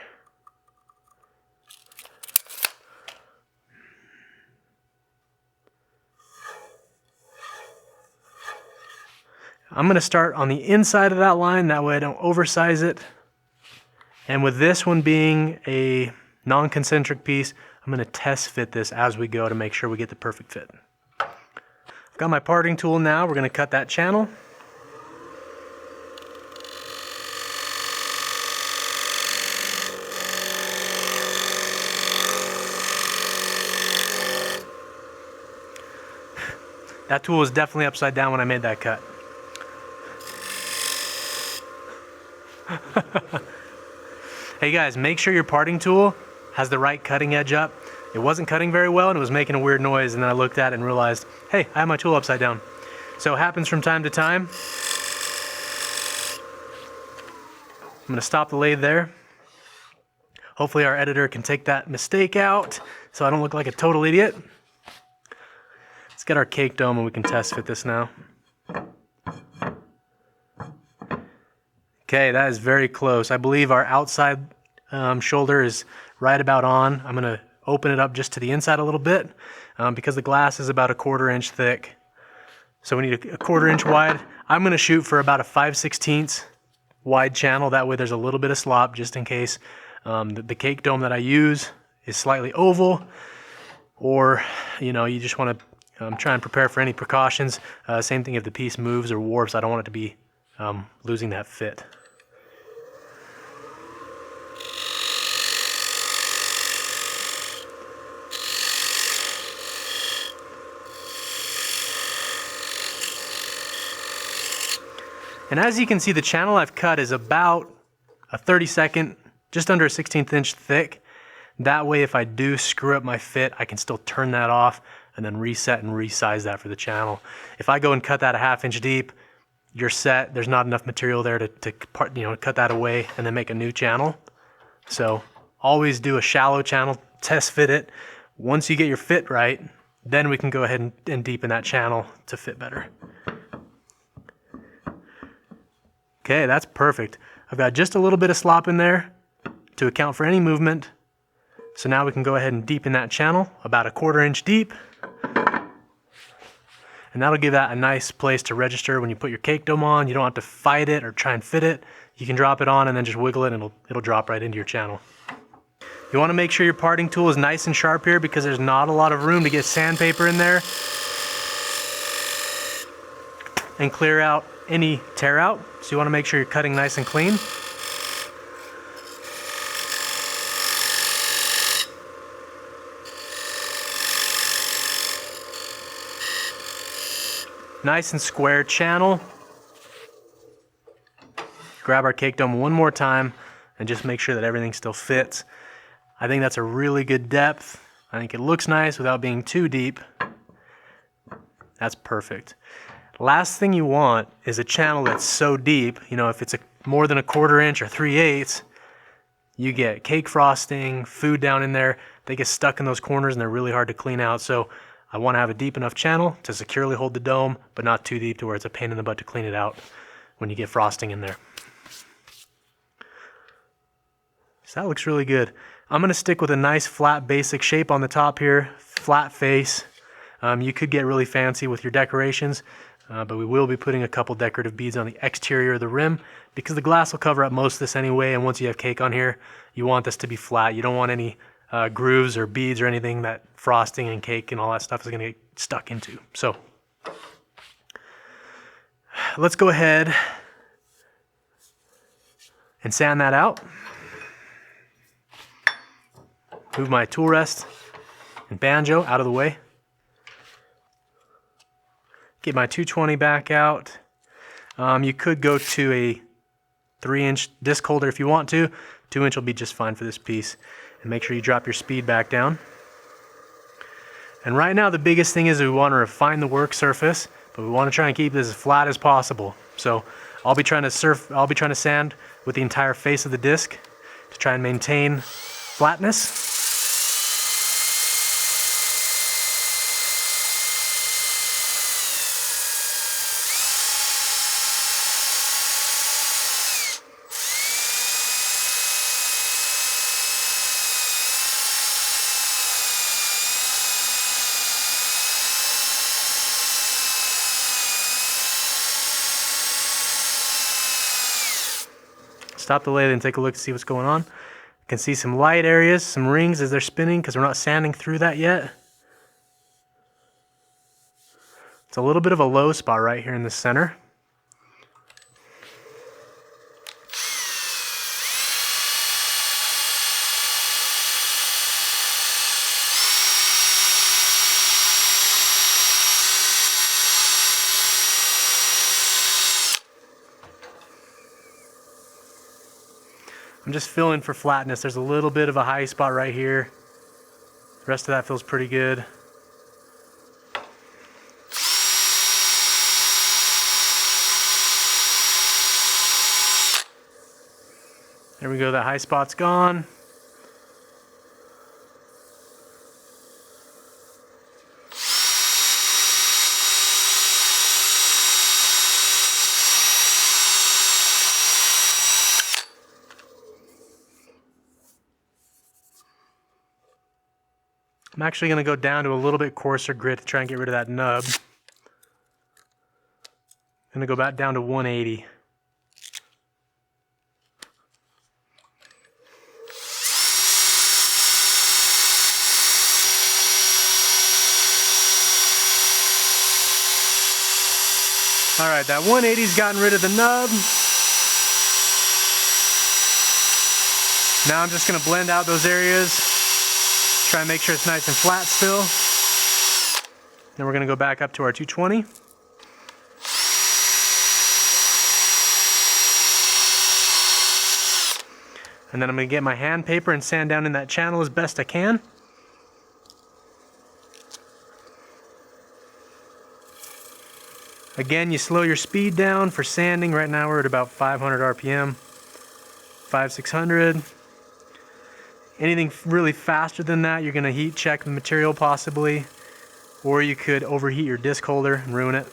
I'm going to start on the inside of that line, that way I don't oversize it. And with this one being a non-concentric piece, I'm going to test fit this as we go to make sure we get the perfect fit. I've got my parting tool now. We're going to cut that channel. That tool was definitely upside down when I made that cut. Hey guys, make sure your parting tool has the right cutting edge up. It wasn't cutting very well and it was making a weird noise, and then I looked at it and realized, hey, I have my tool upside down. So it happens from time to time. I'm going to stop the lathe there. Hopefully our editor can take that mistake out so I don't look like a total idiot. Let's get our cake dome and we can test fit this now. Okay, that is very close. I believe our outside shoulder is right about on. I'm going to open it up just to the inside a little bit because the glass is about 1/4 inch thick. So we need a 1/4 inch wide. I'm going to shoot for about a 5/16 wide channel. That way there's a little bit of slop just in case the cake dome that I use is slightly oval, or you just want to try and prepare for any precautions. Same thing if the piece moves or warps. I don't want it to be losing that fit. And as you can see, the channel I've cut is about a 32nd, just under a 1/16 inch thick. That way, if I do screw up my fit, I can still turn that off and then reset and resize that for the channel. If I go and cut that a 1/2 inch deep, you're set. There's not enough material there to cut that away and then make a new channel. So always do a shallow channel, test fit it. Once you get your fit right, then we can go ahead and deepen that channel to fit better. Okay, that's perfect. I've got just a little bit of slop in there to account for any movement. So now we can go ahead and deepen that channel about a 1/4 inch deep. And that'll give that a nice place to register when you put your cake dome on. You don't have to fight it or try and fit it. You can drop it on and then just wiggle it and it'll drop right into your channel. You want to make sure your parting tool is nice and sharp here because there's not a lot of room to get sandpaper in there and clear out any tear out. So you want to make sure you're cutting nice and clean. Nice and square channel. Grab our cake dome one more time and just make sure that everything still fits. I think that's a really good depth. I think it looks nice without being too deep. That's perfect. Last thing you want is a channel that's so deep, if it's more than a 1/4 inch or 3/8, you get cake frosting, food down in there. They get stuck in those corners and they're really hard to clean out. So I want to have a deep enough channel to securely hold the dome, but not too deep to where it's a pain in the butt to clean it out when you get frosting in there. So that looks really good. I'm going to stick with a nice flat basic shape on the top here, flat face. You could get really fancy with your decorations, but we will be putting a couple decorative beads on the exterior of the rim because the glass will cover up most of this anyway, and once you have cake on here, you want this to be flat. You don't want any grooves or beads or anything that frosting and cake and all that stuff is going to get stuck into. So let's go ahead and sand that out. Move my tool rest and banjo out of the way. Get my 220 back out. You could go to a 3-inch disc holder if you want to. 2-inch will be just fine for this piece. And make sure you drop your speed back down. And right now the biggest thing is we want to refine the work surface, but we want to try and keep this as flat as possible. So I'll be trying to sand with the entire face of the disc to try and maintain flatness. Stop the lathe and take a look to see what's going on. You can see some light areas, some rings as they're spinning because we're not sanding through that yet. It's a little bit of a low spot right here in the center. I'm just filling for flatness. There's a little bit of a high spot right here. The rest of that feels pretty good. There we go, that high spot's gone. I'm actually going to go down to a little bit coarser grit to try and get rid of that nub. I'm going to go back down to 180. Alright, that 180's gotten rid of the nub. Now I'm just going to blend out those areas. Try and make sure it's nice and flat still. Then we're going to go back up to our 220. And then I'm going to get my hand paper and sand down in that channel as best I can. Again, you slow your speed down for sanding. Right now we're at about 500 RPM, 600. Anything really faster than that, you're going to heat check the material possibly, or you could overheat your disc holder and ruin it.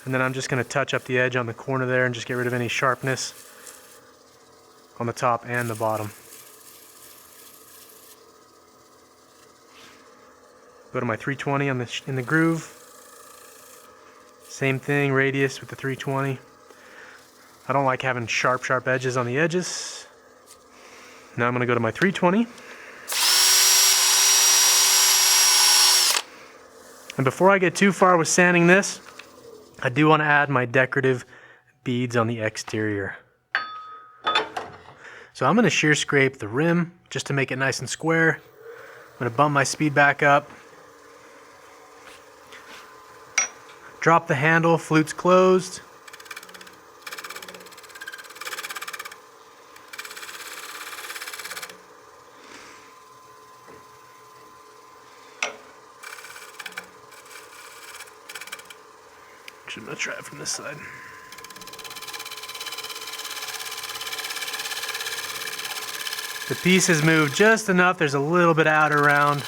And then I'm just going to touch up the edge on the corner there and just get rid of any sharpness on the top and the bottom. Go to my 320 in the groove. Same thing, radius with the 320. I don't like having sharp edges on the edges. Now I'm going to go to my 320. And before I get too far with sanding this, I do want to add my decorative beads on the exterior. So I'm going to shear scrape the rim just to make it nice and square. I'm going to bump my speed back up. Drop the handle, flute's closed. Actually, I'm going to try it from this side. The piece has moved just enough. There's a little bit out around.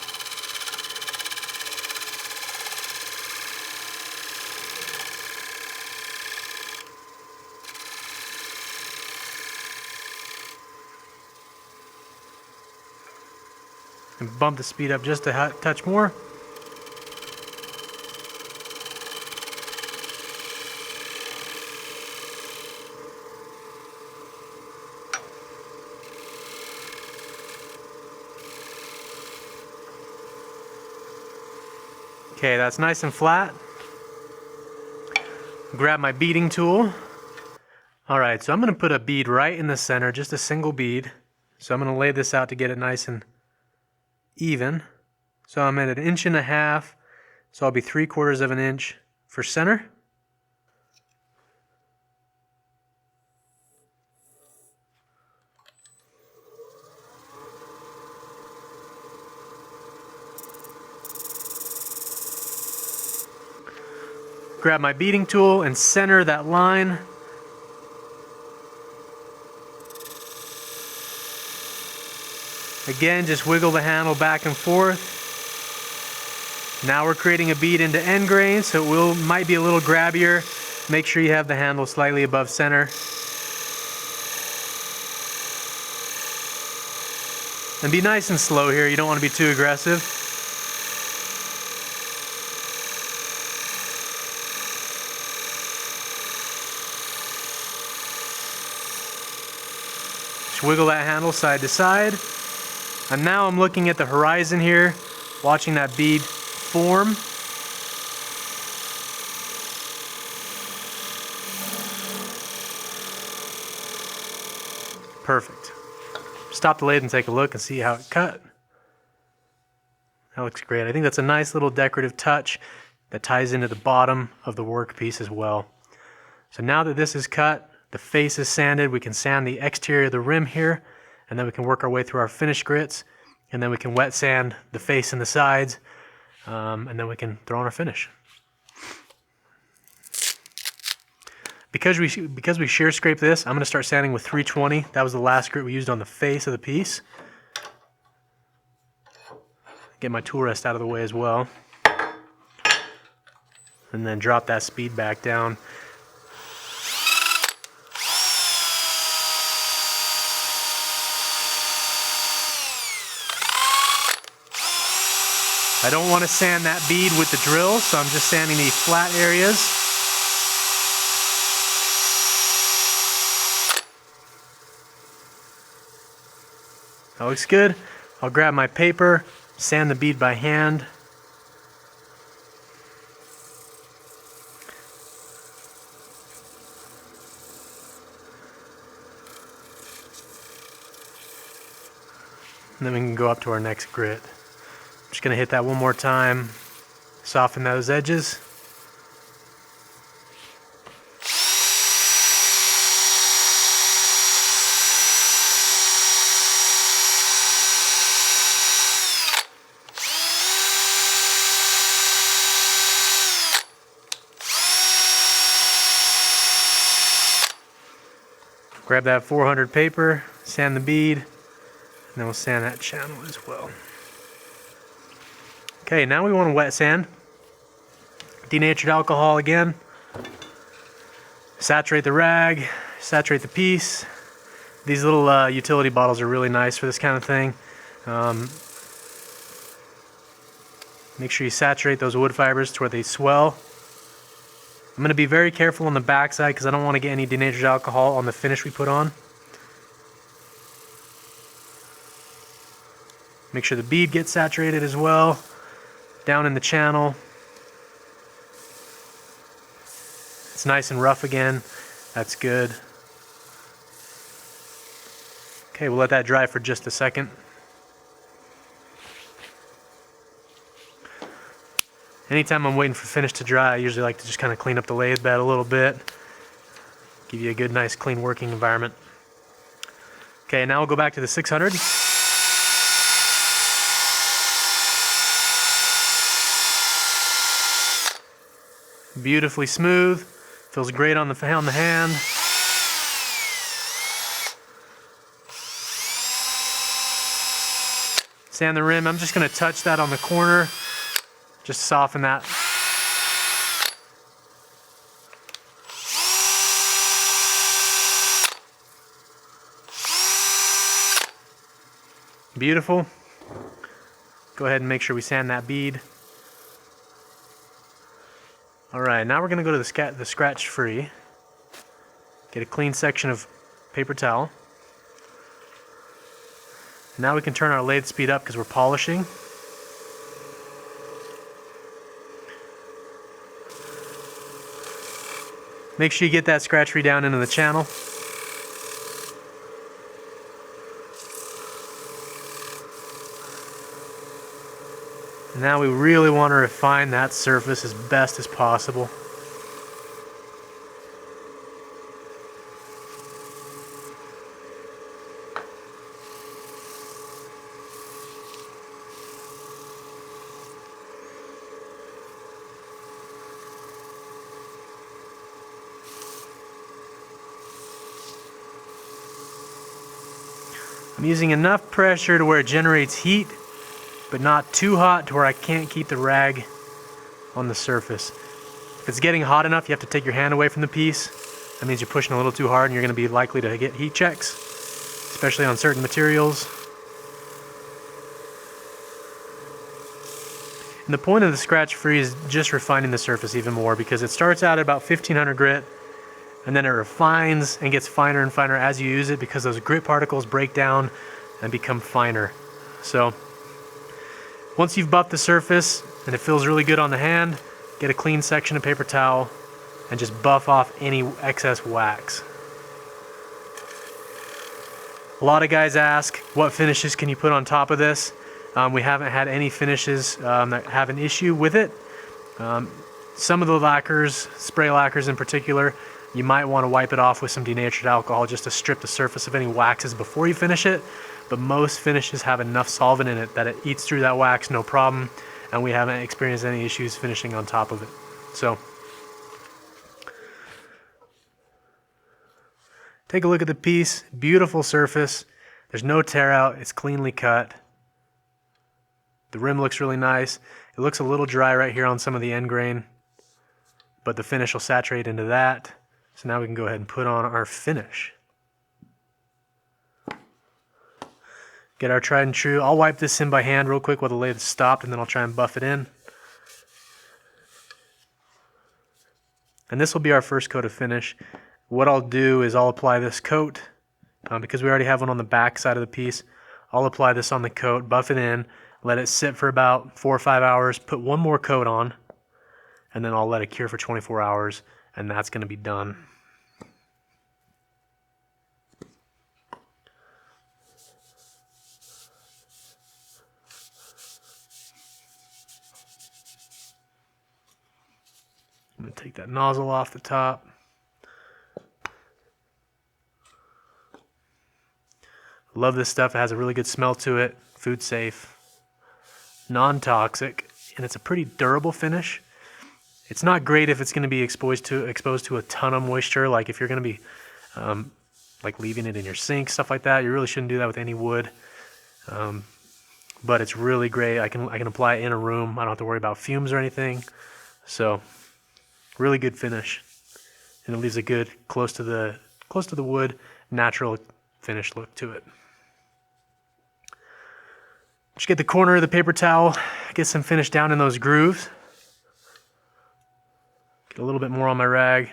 And bump the speed up just a touch more. Okay, that's nice and flat. Grab my beading tool. Alright, so I'm going to put a bead right in the center, just a single bead. So I'm going to lay this out to get it nice and even. So I'm at 1.5 inches, so I'll be 3/4 of an inch for center. Grab my beading tool and center that line. Again, just wiggle the handle back and forth. Now we're creating a bead into end grain, so it might be a little grabbier. Make sure you have the handle slightly above center. And be nice and slow here, you don't want to be too aggressive. Just wiggle that handle side to side. And now I'm looking at the horizon here, watching that bead form. Perfect. Stop the lathe and take a look and see how it cut. That looks great. I think that's a nice little decorative touch that ties into the bottom of the workpiece as well. So now that this is cut, the face is sanded, we can sand the exterior of the rim here, and then we can work our way through our finish grits, and then we can wet sand the face and the sides, and then we can throw on our finish. Because we shear scrape this, I'm going to start sanding with 320. That was the last grit we used on the face of the piece. Get my tool rest out of the way as well. And then drop that speed back down. I don't want to sand that bead with the drill, so I'm just sanding the flat areas. That looks good. I'll grab my paper, sand the bead by hand. And then we can go up to our next grit. I'm just going to hit that one more time, soften those edges. Grab that 400 paper, sand the bead, and then we'll sand that channel as well. Okay, now we want to wet sand. Denatured alcohol again. Saturate the rag, saturate the piece. These little utility bottles are really nice for this kind of thing. Make sure you saturate those wood fibers to where they swell. I'm going to be very careful on the back side because I don't want to get any denatured alcohol on the finish we put on. Make sure the bead gets saturated as well. Down in the channel. It's nice and rough again. That's good. Okay, we'll let that dry for just a second. Anytime I'm waiting for finish to dry, I usually like to just kind of clean up the lathe bed a little bit. Give you a good, nice, clean working environment. Okay, now we'll go back to the 600. Beautifully smooth, feels great on the hand. Sand the rim, I'm just going to touch that on the corner, just soften that. Beautiful. Go ahead and make sure we sand that bead. Alright, now we're going to go to the scratch free. Get a clean section of paper towel. Now we can turn our lathe speed up because we're polishing. Make sure you get that scratch free down into the channel. Now we really want to refine that surface as best as possible. I'm using enough pressure to where it generates heat, but not too hot to where I can't keep the rag on the surface. If it's getting hot enough, you have to take your hand away from the piece. That means you're pushing a little too hard and you're going to be likely to get heat checks, especially on certain materials. And the point of the scratch free is just refining the surface even more, because it starts out at about 1500 grit, and then it refines and gets finer and finer as you use it, because those grit particles break down and become finer. So once you've buffed the surface and it feels really good on the hand, get a clean section of paper towel and just buff off any excess wax. A lot of guys ask, what finishes can you put on top of this? We haven't had any finishes that have an issue with it. Some of the lacquers, spray lacquers in particular, you might want to wipe it off with some denatured alcohol just to strip the surface of any waxes before you finish it. But most finishes have enough solvent in it that it eats through that wax no problem, and we haven't experienced any issues finishing on top of it. So take a look at the piece. Beautiful surface. There's no tear out. It's cleanly cut. The rim looks really nice. It looks a little dry right here on some of the end grain, but the finish will saturate into that. So now we can go ahead and put on our finish. Get our tried and true. I'll wipe this in by hand real quick while the lathe is stopped, and then I'll try and buff it in. And this will be our first coat of finish. What I'll do is I'll apply this coat, because we already have one on the back side of the piece. I'll apply this on the coat, buff it in, let it sit for about 4 or 5 hours, put one more coat on, and then I'll let it cure for 24 hours, and that's going to be done. I'm going to take that nozzle off the top. Love this stuff. It has a really good smell to it. Food safe, non-toxic, and it's a pretty durable finish. It's not great if it's going to be exposed to a ton of moisture, like if you're going to be like leaving it in your sink, stuff like that. You really shouldn't do that with any wood. But it's really great. I can apply it in a room. I don't have to worry about fumes or anything. So really good finish, and it leaves a good close to the wood, natural finish look to it. Just get the corner of the paper towel, get some finish down in those grooves. Get a little bit more on my rag.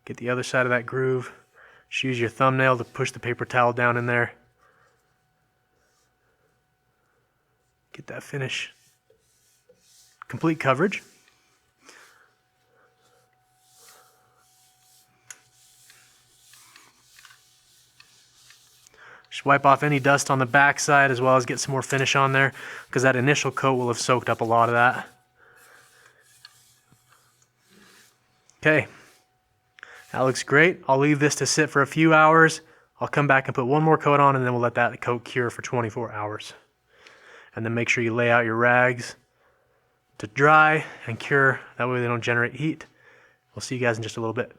Get the other side of that groove. Just use your thumbnail to push the paper towel down in there. Get that finish. Complete coverage. Just wipe off any dust on the back side, as well as get some more finish on there, because that initial coat will have soaked up a lot of that. Okay, that looks great. I'll leave this to sit for a few hours. I'll come back and put one more coat on, and then we'll let that coat cure for 24 hours. And then make sure you lay out your rags to dry and cure. That way they don't generate heat. We'll see you guys in just a little bit.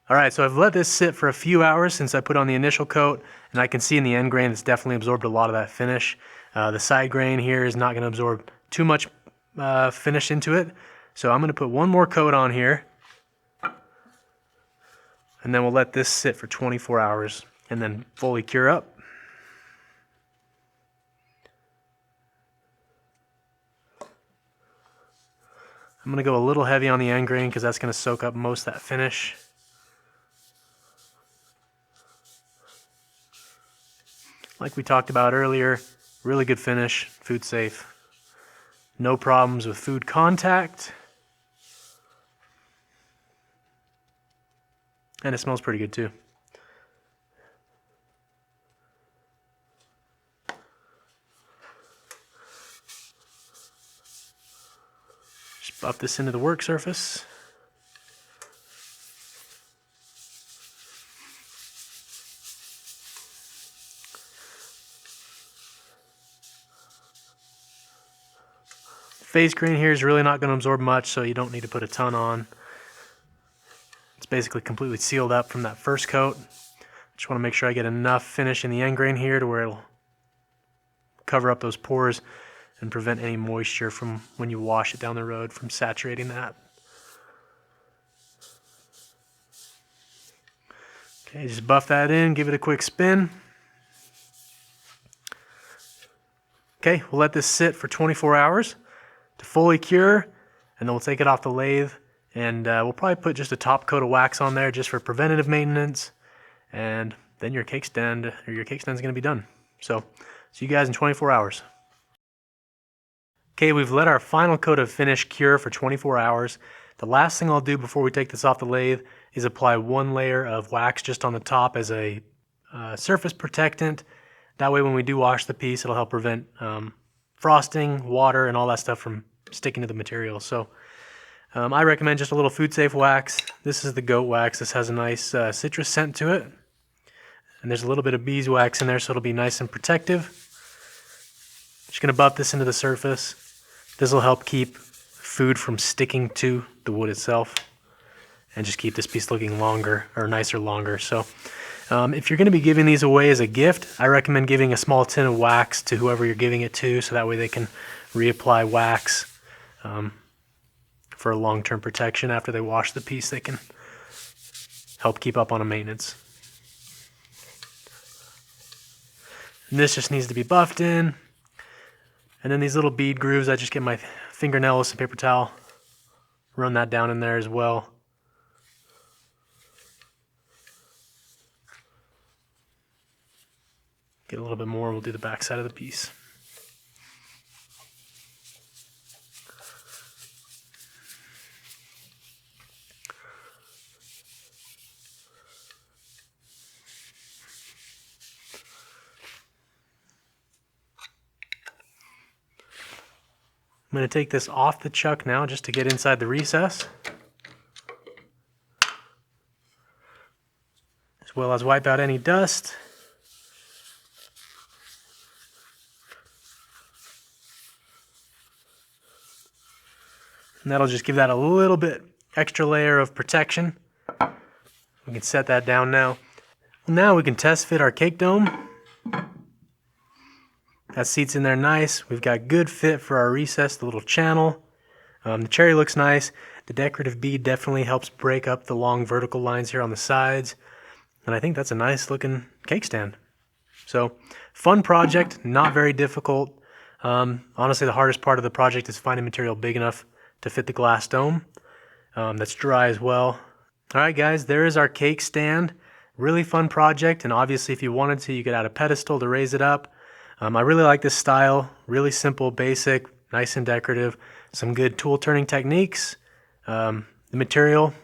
Alright, so I've let this sit for a few hours since I put on the initial coat, and I can see in the end grain it's definitely absorbed a lot of that finish. The side grain here is not going to absorb too much finish into it, so I'm going to put one more coat on here, And then we'll let this sit for 24 hours and then fully cure up. I'm going to go a little heavy on the end grain because that's going to soak up most of that finish. Like we talked about earlier, really good finish, food safe. No problems with food contact. And it smells pretty good too. Just buff this into the work surface. Face grain here is really not going to absorb much, so you don't need to put a ton on. It's basically completely sealed up from that first coat. Just want to make sure I get enough finish in the end grain here to where it'll cover up those pores and prevent any moisture from when you wash it down the road from saturating that. Okay, just buff that in, give it a quick spin. Okay, we'll let this sit for 24 hours to fully cure, and then we'll take it off the lathe, and we'll probably put just a top coat of wax on there just for preventative maintenance, and then your cake stand is going to be done. So see you guys in 24 hours. Okay, we've let our final coat of finish cure for 24 hours. The last thing I'll do before we take this off the lathe is apply one layer of wax just on the top as a surface protectant. That way when we do wash the piece, it'll help prevent frosting, water, and all that stuff from sticking to the material. So I recommend just a little food safe wax. This is the goat wax. This has a nice citrus scent to it. And there's a little bit of beeswax in there, so it'll be nice and protective. Just going to buff this into the surface. This will help keep food from sticking to the wood itself and just keep this piece looking longer, or nicer longer. So if you're going to be giving these away as a gift, I recommend giving a small tin of wax to whoever you're giving it to, so that way they can reapply wax for a long-term protection. After they wash the piece, they can help keep up on a maintenance. And this just needs to be buffed in. And then these little bead grooves, I just get my fingernail with some paper towel, run that down in there as well. Get a little bit more, we'll do the back side of the piece. I'm going to take this off the chuck now just to get inside the recess, as well as wipe out any dust. And that'll just give that a little bit extra layer of protection. We can set that down now. Now we can test fit our cake dome. That seats in there nice. We've got good fit for our recess, the little channel. The cherry looks nice. The decorative bead definitely helps break up the long vertical lines here on the sides. And I think that's a nice looking cake stand. So, fun project, not very difficult. Honestly, the hardest part of the project is finding material big enough to fit the glass dome. That's dry as well. Alright guys, there is our cake stand. Really fun project, and obviously if you wanted to, you could add a pedestal to raise it up. I really like this style, really simple, basic, nice and decorative. Some good tool turning techniques. The material,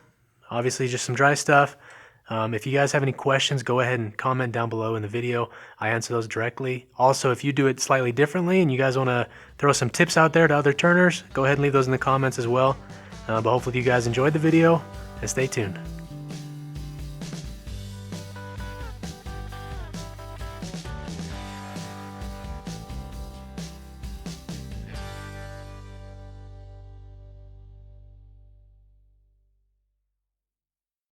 obviously just some dry stuff. If you guys have any questions, go ahead and comment down below in the video. I answer those directly. Also, if you do it slightly differently and you guys want to throw some tips out there to other turners, go ahead and leave those in the comments as well. But hopefully you guys enjoyed the video, and stay tuned.